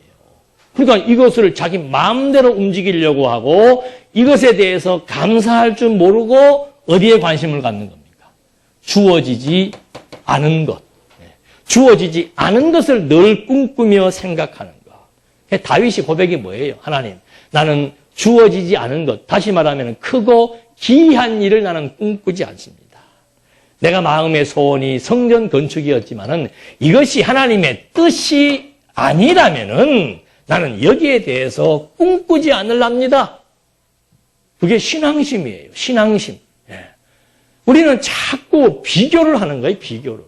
그러니까 이것을 자기 마음대로 움직이려고 하고 이것에 대해서 감사할 줄 모르고 어디에 관심을 갖는 겁니까? 주어지지 않은 것. 주어지지 않은 것을 늘 꿈꾸며 생각하는 것. 다윗이 고백이 뭐예요? 하나님, 나는 주어지지 않은 것, 다시 말하면 크고 기이한 일을 나는 꿈꾸지 않습니다. 내가 마음의 소원이 성전 건축이었지만은 이것이 하나님의 뜻이 아니라면은 나는 여기에 대해서 꿈꾸지 않으랍니다. 그게 신앙심이에요. 신앙심. 우리는 자꾸 비교를 하는 거예요. 비교를.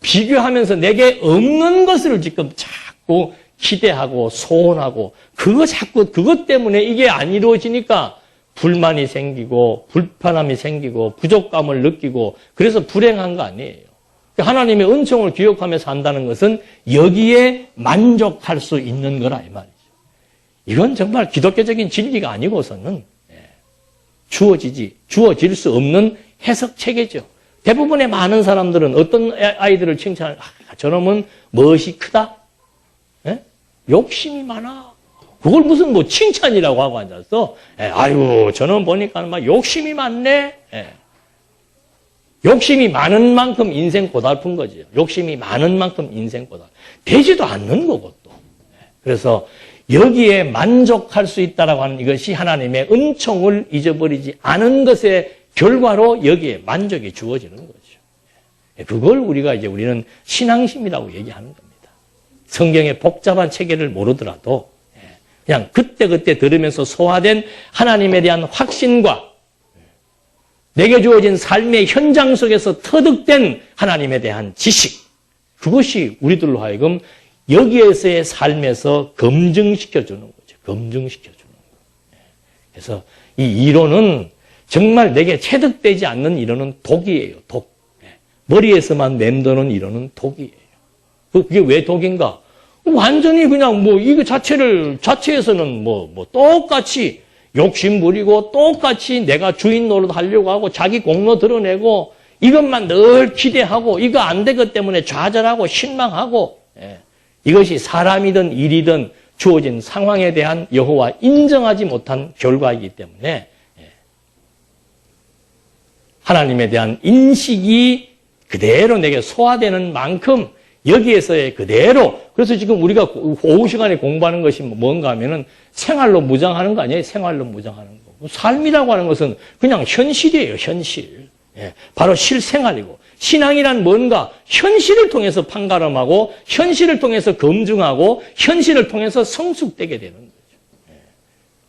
비교하면서 내게 없는 것을 지금 자꾸 기대하고 소원하고 그것 때문에 이게 안 이루어지니까 불만이 생기고 불편함이 생기고 부족감을 느끼고 그래서 불행한 거 아니에요. 하나님의 은총을 기억하며 산다는 것은 여기에 만족할 수 있는 거라 이 말이죠. 이건 정말 기독교적인 진리가 아니고서는 주어질 수 없는 해석 체계죠. 대부분의 많은 사람들은 어떤 아이들을 칭찬하는 저놈은 멋이 크다? 욕심이 많아. 그걸 무슨 뭐 칭찬이라고 하고 앉았어. 아유, 저놈 보니까 막 욕심이 많네. 욕심이 많은 만큼 인생 고달픈 거죠. 욕심이 많은 만큼 인생 고달. 되지도 않는 거고 또. 그래서 여기에 만족할 수 있다라고 하는 이것이 하나님의 은총을 잊어버리지 않은 것의 결과로 여기에 만족이 주어지는 거죠. 그걸 우리는 신앙심이라고 얘기하는 겁니다. 성경의 복잡한 체계를 모르더라도 그냥 그때그때 들으면서 소화된 하나님에 대한 확신과 내게 주어진 삶의 현장 속에서 터득된 하나님에 대한 지식, 그것이 우리들로 하여금 여기에서의 삶에서 검증시켜주는 거죠. 검증시켜주는 거예요. 그래서 이 이론은 정말 내게 체득되지 않는 이론은 독이에요. 독. 머리에서만 맴도는 이론은 독이에요. 그게 왜 독인가? 완전히 그냥 이거 자체에서는 똑같이 욕심 부리고 똑같이 내가 주인 노릇 하려고 하고 자기 공로 드러내고 이것만 늘 기대하고 이거 안 된 것 때문에 좌절하고 실망하고 이것이 사람이든 일이든 주어진 상황에 대한 여호와 인정하지 못한 결과이기 때문에 하나님에 대한 인식이 그대로 내게 소화되는 만큼 여기에서의 그대로, 그래서 지금 우리가 오후 시간에 공부하는 것이 뭔가 하면은 생활로 무장하는 거 아니에요? 생활로 무장하는 거. 삶이라고 하는 것은 그냥 현실이에요, 현실. 바로 실생활이고, 신앙이란 뭔가 현실을 통해서 판가름하고, 현실을 통해서 검증하고, 현실을 통해서 성숙되게 되는 거죠.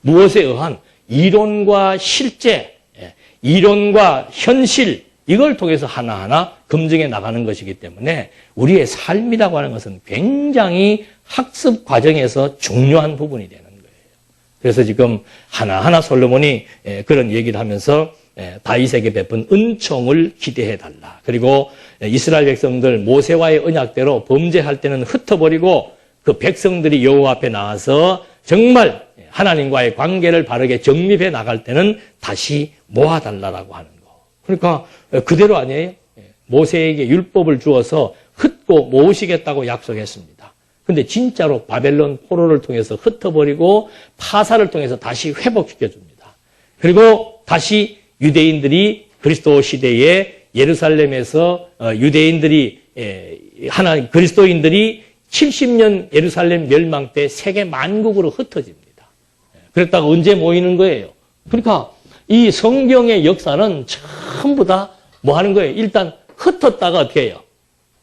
무엇에 의한 이론과 실제, 이론과 현실, 이걸 통해서 하나하나 검증해 나가는 것이기 때문에 우리의 삶이라고 하는 것은 굉장히 학습 과정에서 중요한 부분이 되는 거예요. 그래서 지금 하나하나 솔로몬이 그런 얘기를 하면서 다윗에게 베푼 은총을 기대해 달라. 그리고 이스라엘 백성들 모세와의 언약대로 범죄할 때는 흩어버리고 그 백성들이 여호와 앞에 나와서 정말 하나님과의 관계를 바르게 정립해 나갈 때는 다시 모아달라고 하는 거. 그러니까 그대로 아니에요? 모세에게 율법을 주어서 흩고 모으시겠다고 약속했습니다. 근데 진짜로 바벨론 포로를 통해서 흩어버리고 파사를 통해서 다시 회복시켜줍니다. 그리고 다시 유대인들이 그리스도 시대에 예루살렘에서 유대인들이 그리스도인들이 70년 예루살렘 멸망 때 세계 만국으로 흩어집니다. 그랬다가 언제 모이는 거예요? 그러니까 이 성경의 역사는 전부 다 뭐 하는 거예요? 일단 흩었다가 어떻게 해요?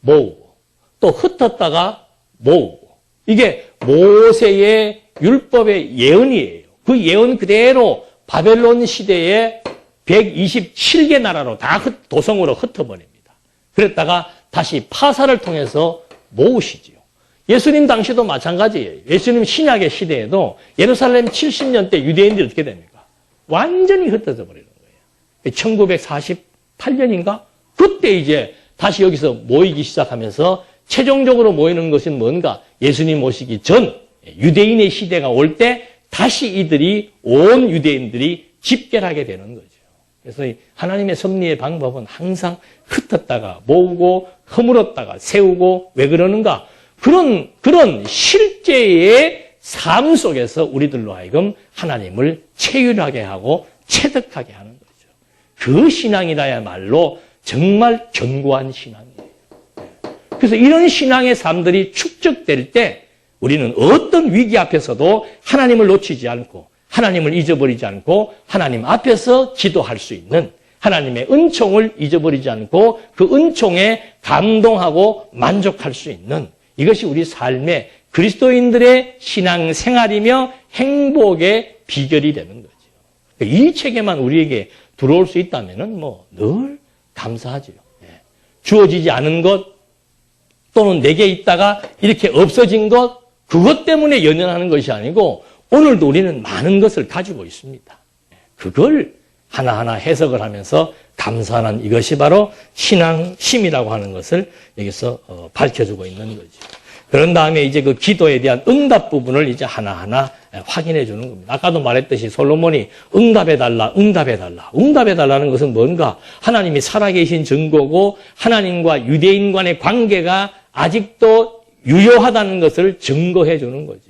모으고, 또 흩었다가 모으고. 이게 모세의 율법의 예언이에요. 그 예언 그대로 바벨론 시대에 127개 나라로 다 도성으로 흩어버립니다. 그랬다가 다시 파사를 통해서 모으시지요. 예수님 당시도 마찬가지예요. 예수님 신약의 시대에도 예루살렘 70년 때 유대인들이 어떻게 됩니까? 완전히 흩어져 버리는 거예요. 1948년인가? 그때 이제 다시 여기서 모이기 시작하면서 최종적으로 모이는 것은 뭔가? 예수님 오시기 전 유대인의 시대가 올 때 다시 이들이 온 유대인들이 집결하게 되는 거죠. 그래서 하나님의 섭리의 방법은 항상 흩었다가 모으고 허물었다가 세우고 왜 그러는가? 그런 실제의 삶 속에서 우리들로 하여금 하나님을 체휼하게 하고 체득하게 하는 거죠. 그 신앙이라야말로 정말 견고한 신앙이에요. 그래서 이런 신앙의 삶들이 축적될 때 우리는 어떤 위기 앞에서도 하나님을 놓치지 않고 하나님을 잊어버리지 않고 하나님 앞에서 기도할 수 있는 하나님의 은총을 잊어버리지 않고 그 은총에 감동하고 만족할 수 있는 이것이 우리 삶의 그리스도인들의 신앙 생활이며 행복의 비결이 되는 거죠. 이 체계만 우리에게 들어올 수 있다면 늘 감사하죠. 주어지지 않은 것 또는 내게 있다가 이렇게 없어진 것 그것 때문에 연연하는 것이 아니고 오늘도 우리는 많은 것을 가지고 있습니다. 그걸 하나하나 해석을 하면서 감사하는 이것이 바로 신앙심이라고 하는 것을 여기서 밝혀주고 있는 거죠. 그런 다음에 이제 그 기도에 대한 응답 부분을 이제 하나하나 확인해 주는 겁니다. 아까도 말했듯이 솔로몬이 응답해달라, 응답해달라. 응답해달라는 것은 뭔가? 하나님이 살아계신 증거고 하나님과 유대인 간의 관계가 아직도 유효하다는 것을 증거해 주는 거죠.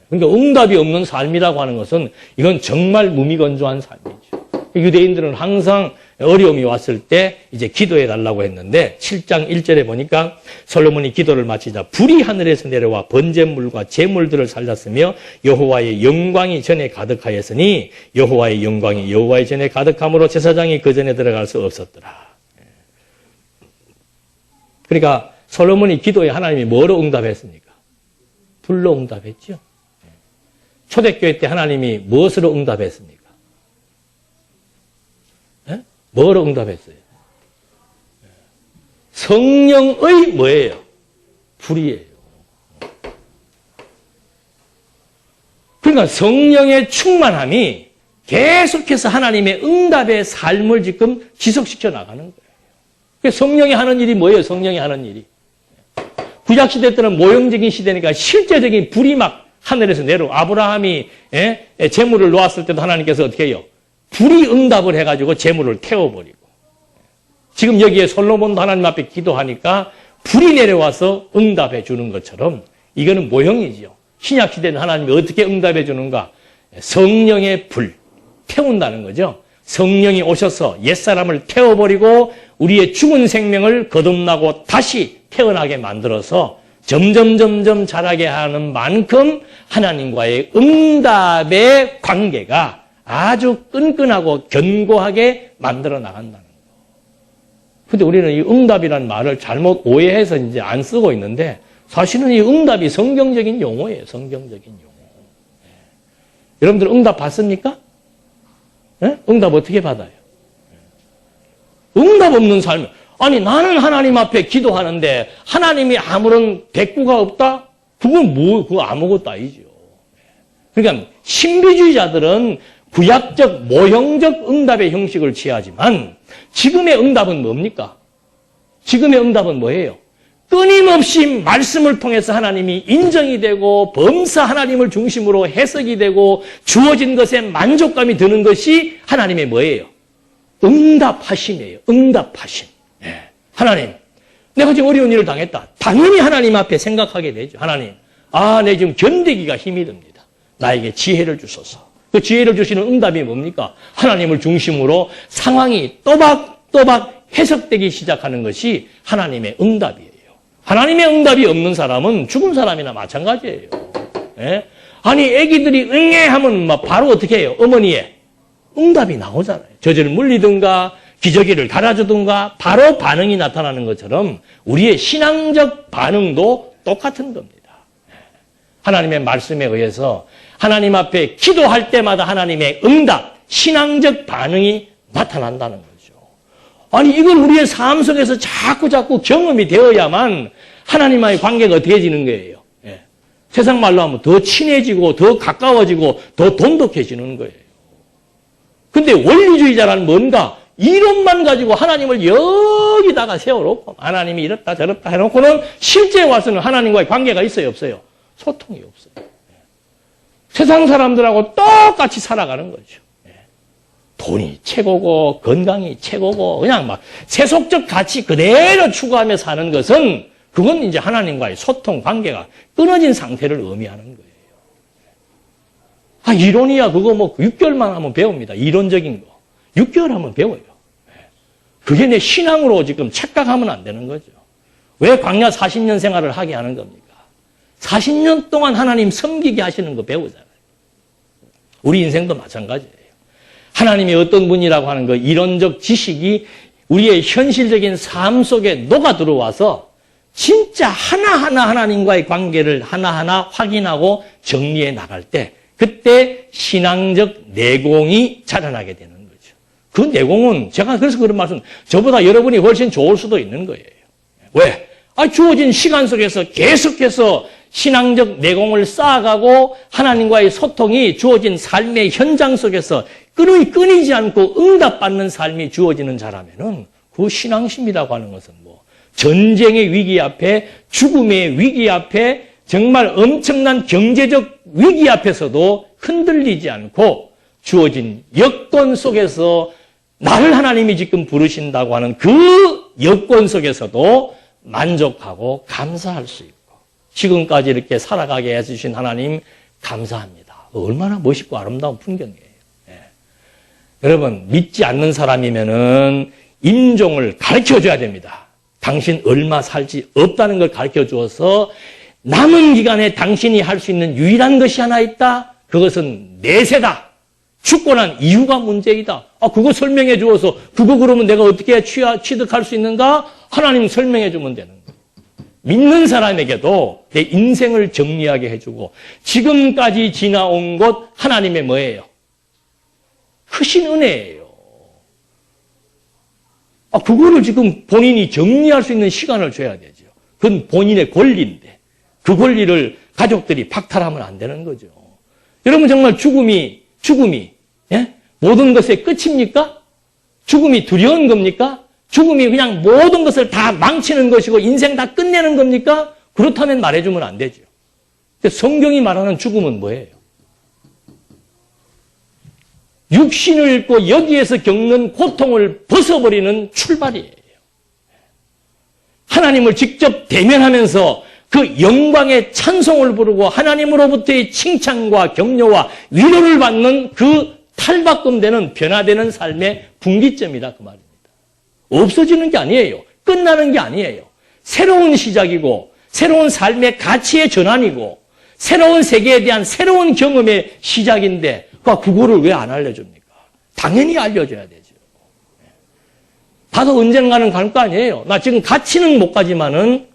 그러니까 응답이 없는 삶이라고 하는 것은 이건 정말 무미건조한 삶이죠. 유대인들은 항상 어려움이 왔을 때 이제 기도해 달라고 했는데 7장 1절에 보니까 솔로몬이 기도를 마치자 불이 하늘에서 내려와 번제물과 제물들을 살렸으며 여호와의 영광이 전에 가득하였으니 여호와의 영광이 여호와의 전에 가득함으로 제사장이 그 전에 들어갈 수 없었더라. 그러니까 솔로몬이 기도에 하나님이 뭐로 응답했습니까? 불로 응답했죠. 초대교회 때 하나님이 무엇으로 응답했습니까? 뭐로 응답했어요? 성령의 뭐예요? 불이에요. 그러니까 성령의 충만함이 계속해서 하나님의 응답의 삶을 지금 지속시켜 나가는 거예요. 성령이 하는 일이 뭐예요? 성령이 하는 일이. 구약시대 때는 모형적인 시대니까 실제적인 불이 막 하늘에서 내려오고 아브라함이 재물을 놓았을 때도 하나님께서 어떻게 해요? 불이 응답을 해가지고 재물을 태워버리고 지금 여기에 솔로몬도 하나님 앞에 기도하니까 불이 내려와서 응답해 주는 것처럼 이거는 모형이죠. 신약시대는 하나님이 어떻게 응답해 주는가? 성령의 불, 태운다는 거죠. 성령이 오셔서 옛사람을 태워버리고 우리의 죽은 생명을 거듭나고 다시 태어나게 만들어서 점점 자라게 하는 만큼 하나님과의 응답의 관계가 아주 끈끈하고 견고하게 만들어 나간다는 거예요. 근데 우리는 이 응답이라는 말을 잘못 오해해서 이제 안 쓰고 있는데 사실은 이 응답이 성경적인 용어예요. 성경적인 용어. 여러분들 응답 받습니까? 네? 응답 어떻게 받아요? 응답 없는 삶. 아니 나는 하나님 앞에 기도하는데 하나님이 아무런 대꾸가 없다? 그건 그거 아무것도 아니죠. 그러니까 신비주의자들은 구약적 모형적 응답의 형식을 취하지만 지금의 응답은 뭡니까? 지금의 응답은 뭐예요? 끊임없이 말씀을 통해서 하나님이 인정이 되고 범사 하나님을 중심으로 해석이 되고 주어진 것에 만족감이 드는 것이 하나님의 뭐예요? 응답하심이에요. 응답하심. 네. 하나님, 내가 지금 어려운 일을 당했다. 당연히 하나님 앞에 생각하게 되죠. 하나님, 내 지금 견디기가 힘이 듭니다. 나에게 지혜를 주소서. 그 지혜를 주시는 응답이 뭡니까? 하나님을 중심으로 상황이 또박또박 해석되기 시작하는 것이 하나님의 응답이에요. 하나님의 응답이 없는 사람은 죽은 사람이나 마찬가지예요. 예? 아니 애기들이 응애하면 막 바로 어떻게 해요? 어머니의 응답이 나오잖아요. 젖을 물리든가 기저귀를 갈아주든가 바로 반응이 나타나는 것처럼 우리의 신앙적 반응도 똑같은 겁니다. 하나님의 말씀에 의해서 하나님 앞에 기도할 때마다 하나님의 응답, 신앙적 반응이 나타난다는 거죠. 아니 이건 우리의 삶 속에서 자꾸 경험이 되어야만 하나님과의 관계가 어떻게 지는 거예요. 예. 세상 말로 하면 더 친해지고 더 가까워지고 더 돈독해지는 거예요. 근데 원리주의자라는 뭔가 이론만 가지고 하나님을 여기다가 세워놓고 하나님이 이렇다 저렇다 해놓고는 실제 와서는 하나님과의 관계가 있어요 없어요? 소통이 없어요. 예. 세상 사람들하고 똑같이 살아가는 거죠. 돈이 최고고 건강이 최고고 그냥 막 세속적 가치 그대로 추구하며 사는 것은 그건 이제 하나님과의 소통 관계가 끊어진 상태를 의미하는 거예요. 이론이야 그거 뭐 6개월만 하면 배웁니다. 이론적인 거. 6개월 하면 배워요. 그게 내 신앙으로 지금 착각하면 안 되는 거죠. 왜 광야 40년 생활을 하게 하는 겁니까? 40년 동안 하나님 섬기게 하시는 거 배우잖아요. 우리 인생도 마찬가지예요. 하나님이 어떤 분이라고 하는 그 이론적 지식이 우리의 현실적인 삶 속에 녹아 들어와서 진짜 하나하나 하나님과의 관계를 하나하나 확인하고 정리해 나갈 때 그때 신앙적 내공이 자라나게 되는 거죠. 그 내공은 제가 그래서 그런 말씀 저보다 여러분이 훨씬 좋을 수도 있는 거예요. 왜? 주어진 시간 속에서 계속해서 신앙적 내공을 쌓아가고 하나님과의 소통이 주어진 삶의 현장 속에서 끊이지 않고 응답받는 삶이 주어지는 자라면은 그 신앙심이라고 하는 것은 뭐 전쟁의 위기 앞에 죽음의 위기 앞에 정말 엄청난 경제적 위기 앞에서도 흔들리지 않고 주어진 여건 속에서 나를 하나님이 지금 부르신다고 하는 그 여건 속에서도 만족하고 감사할 수 있고 지금까지 이렇게 살아가게 해주신 하나님 감사합니다. 얼마나 멋있고 아름다운 풍경이에요. 여러분 믿지 않는 사람이면은 임종을 가르쳐줘야 됩니다. 당신 얼마 살지 없다는 걸 가르쳐주어서 남은 기간에 당신이 할 수 있는 유일한 것이 하나 있다. 그것은 내세다. 죽고 난 이유가 문제이다. 그거 설명해 주어서 그거 그러면 내가 어떻게 취득할 수 있는가? 하나님 설명해 주면 되는 거예요. 믿는 사람에게도 내 인생을 정리하게 해주고 지금까지 지나온 것 하나님의 뭐예요? 크신 은혜예요. 그거를 지금 본인이 정리할 수 있는 시간을 줘야 되죠. 그건 본인의 권리인데 그 권리를 가족들이 박탈하면 안 되는 거죠. 여러분 정말 죽음이 예? 모든 것의 끝입니까? 죽음이 두려운 겁니까? 죽음이 그냥 모든 것을 다 망치는 것이고 인생 다 끝내는 겁니까? 그렇다면 말해주면 안 되죠. 성경이 말하는 죽음은 뭐예요? 육신을 잃고 여기에서 겪는 고통을 벗어버리는 출발이에요. 하나님을 직접 대면하면서 그 영광의 찬송을 부르고 하나님으로부터의 칭찬과 격려와 위로를 받는 그 탈바꿈되는 변화되는 삶의 분기점이다 그 말입니다. 없어지는 게 아니에요. 끝나는 게 아니에요. 새로운 시작이고 새로운 삶의 가치의 전환이고 새로운 세계에 대한 새로운 경험의 시작인데 그거를 왜 안 알려줍니까? 당연히 알려줘야 되죠. 봐도 언젠가는 갈 거 아니에요. 나 지금 같이는 못 가지만은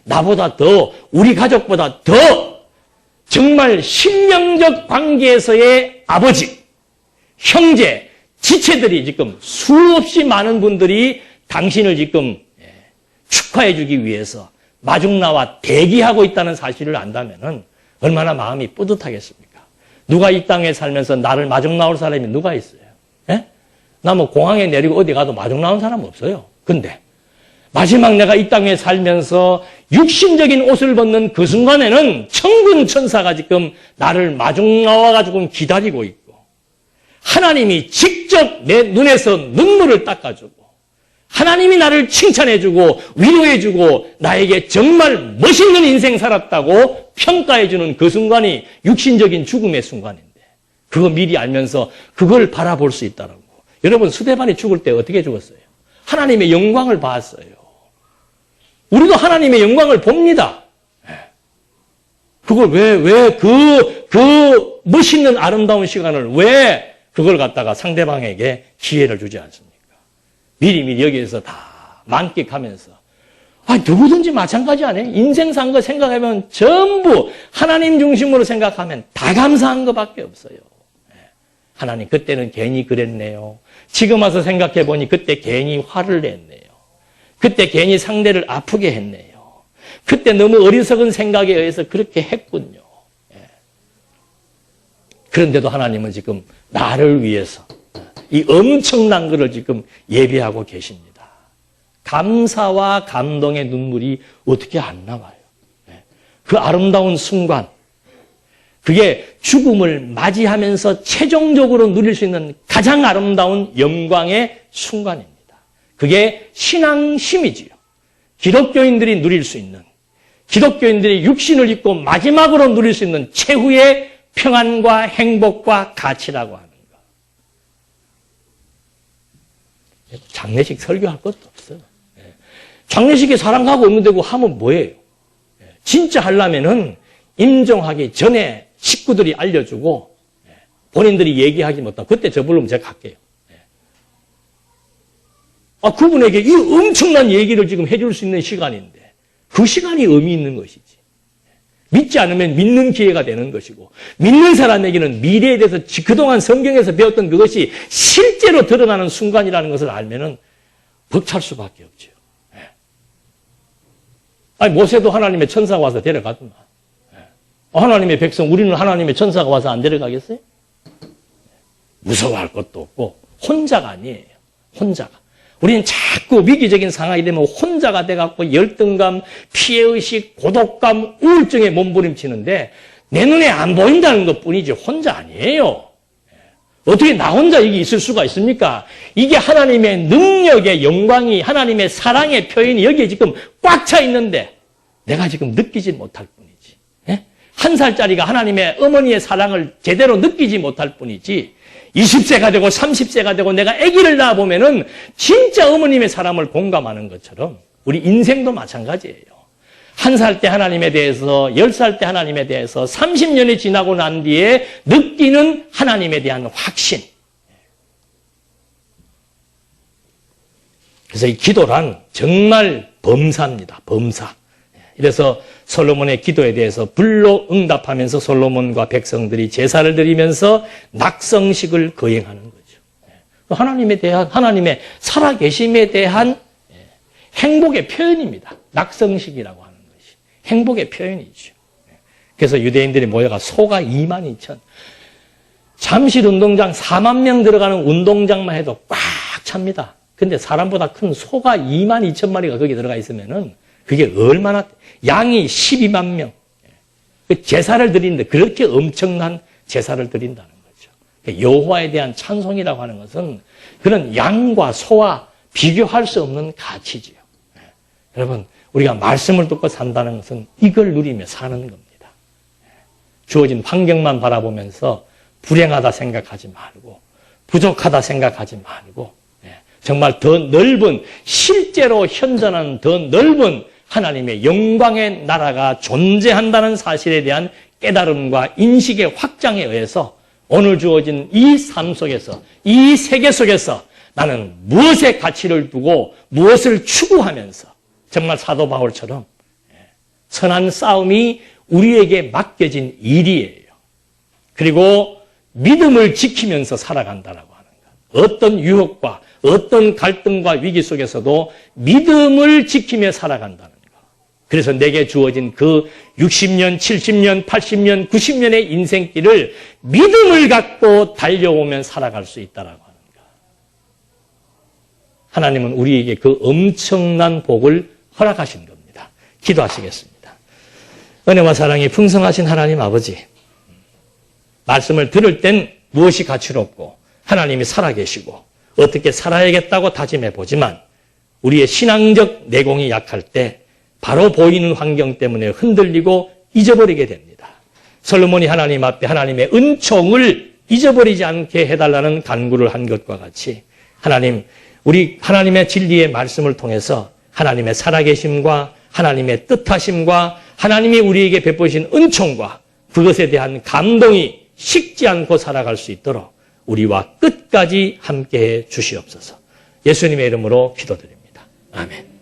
나보다 더 우리 가족보다 더 정말 신령적 관계에서의 아버지, 형제, 지체들이 지금 수없이 많은 분들이 당신을 지금 축하해 주기 위해서 마중 나와 대기하고 있다는 사실을 안다면은 얼마나 마음이 뿌듯하겠습니까? 누가 이 땅에 살면서 나를 마중 나올 사람이 누가 있어요? 예? 나 뭐 공항에 내리고 어디 가도 마중 나온 사람 없어요. 근데 마지막 내가 이 땅에 살면서 육신적인 옷을 벗는 그 순간에는 천군 천사가 지금 나를 마중 나와가지고 기다리고 있고 하나님이 직접 내 눈에서 눈물을 닦아주고 하나님이 나를 칭찬해주고 위로해주고 나에게 정말 멋있는 인생 살았다고 평가해주는 그 순간이 육신적인 죽음의 순간인데 그거 미리 알면서 그걸 바라볼 수 있다는 거. 여러분 스데반이 죽을 때 어떻게 죽었어요? 하나님의 영광을 봤어요. 우리도 하나님의 영광을 봅니다. 그걸 왜 그 멋있는 아름다운 시간을 왜 그걸 갖다가 상대방에게 기회를 주지 않습니까? 미리미리 여기에서 다 만끽하면서 누구든지 마찬가지 아니에요? 인생 산 거 생각하면 전부 하나님 중심으로 생각하면 다 감사한 것밖에 없어요. 하나님 그때는 괜히 그랬네요. 지금 와서 생각해 보니 그때 괜히 화를 냈네요. 그때 괜히 상대를 아프게 했네요. 그때 너무 어리석은 생각에 의해서 그렇게 했군요. 그런데도 하나님은 지금 나를 위해서 이 엄청난 것을 지금 예비하고 계십니다. 감사와 감동의 눈물이 어떻게 안 나와요? 그 아름다운 순간, 그게 죽음을 맞이하면서 최종적으로 누릴 수 있는 가장 아름다운 영광의 순간입니다. 그게 신앙심이지요. 기독교인들이 누릴 수 있는, 기독교인들이 육신을 입고 마지막으로 누릴 수 있는 최후의 평안과 행복과 가치라고 하는 것. 장례식 설교할 것도 없어요. 장례식에 사람 가고 없는 데고 하면 뭐예요? 진짜 하려면은 임종하기 전에 식구들이 알려주고 본인들이 얘기하지 못하고 그때 저 부르면 제가 갈게요. 그분에게 이 엄청난 얘기를 지금 해줄 수 있는 시간인데 그 시간이 의미 있는 것이지. 믿지 않으면 믿는 기회가 되는 것이고 믿는 사람에게는 미래에 대해서 그동안 성경에서 배웠던 그것이 실제로 드러나는 순간이라는 것을 알면은 벅찰 수밖에 없죠. 모세도 하나님의 천사가 와서 데려가더만. 하나님의 백성, 우리는 하나님의 천사가 와서 안 데려가겠어요? 무서워할 것도 없고 혼자가 아니에요. 혼자가. 우리는 자꾸 위기적인 상황이 되면 혼자가 돼갖고 열등감, 피해의식, 고독감, 우울증에 몸부림치는데 내 눈에 안 보인다는 것뿐이지 혼자 아니에요. 어떻게 나 혼자 여기 있을 수가 있습니까? 이게 하나님의 능력의 영광이 하나님의 사랑의 표현이 여기에 지금 꽉 차 있는데 내가 지금 느끼지 못할 뿐이지. 1살짜리가 하나님의 어머니의 사랑을 제대로 느끼지 못할 뿐이지 20세가 되고 30세가 되고 내가 아기를 낳아보면은 진짜 어머님의 사랑을 공감하는 것처럼 우리 인생도 마찬가지예요. 1살 때 하나님에 대해서, 10살 때 하나님에 대해서, 30년이 지나고 난 뒤에 느끼는 하나님에 대한 확신. 그래서 이 기도란 정말 범사입니다. 범사. 그래서 솔로몬의 기도에 대해서 불로 응답하면서 솔로몬과 백성들이 제사를 드리면서 낙성식을 거행하는 거죠. 하나님에 대한, 하나님의 살아계심에 대한 행복의 표현입니다. 낙성식이라고 하는 것이. 행복의 표현이죠. 그래서 유대인들이 모여가 소가 22,000. 잠실 운동장 4만 명 들어가는 운동장만 해도 꽉 찹니다. 근데 사람보다 큰 소가 22,000마리가 거기 들어가 있으면은 그게 얼마나, 양이 12만 명. 제사를 드리는데 그렇게 엄청난 제사를 드린다는 거죠. 여호와에 대한 찬송이라고 하는 것은 그런 양과 소와 비교할 수 없는 가치지요. 여러분, 우리가 말씀을 듣고 산다는 것은 이걸 누리며 사는 겁니다. 주어진 환경만 바라보면서 불행하다 생각하지 말고, 부족하다 생각하지 말고, 정말 더 넓은, 실제로 현존하는 더 넓은 하나님의 영광의 나라가 존재한다는 사실에 대한 깨달음과 인식의 확장에 의해서 오늘 주어진 이 삶 속에서, 이 세계 속에서 나는 무엇의 가치를 두고 무엇을 추구하면서 정말 사도 바울처럼 선한 싸움이 우리에게 맡겨진 일이에요. 그리고 믿음을 지키면서 살아간다라고 하는 것. 어떤 유혹과 어떤 갈등과 위기 속에서도 믿음을 지키며 살아간다는 것. 그래서 내게 주어진 그 60년, 70년, 80년, 90년의 인생길을 믿음을 갖고 달려오면 살아갈 수 있다라고 하는 것. 하나님은 우리에게 그 엄청난 복을 허락하신 겁니다. 기도하시겠습니다. 은혜와 사랑이 풍성하신 하나님 아버지, 말씀을 들을 땐 무엇이 가치롭고 하나님이 살아계시고 어떻게 살아야겠다고 다짐해 보지만 우리의 신앙적 내공이 약할 때 바로 보이는 환경 때문에 흔들리고 잊어버리게 됩니다. 솔로몬이 하나님 앞에 하나님의 은총을 잊어버리지 않게 해달라는 간구를 한 것과 같이 하나님, 우리 하나님의 진리의 말씀을 통해서 하나님의 살아계심과 하나님의 뜻하심과 하나님이 우리에게 베푸신 은총과 그것에 대한 감동이 식지 않고 살아갈 수 있도록 우리와 끝까지 함께해 주시옵소서. 예수님의 이름으로 기도드립니다. 아멘.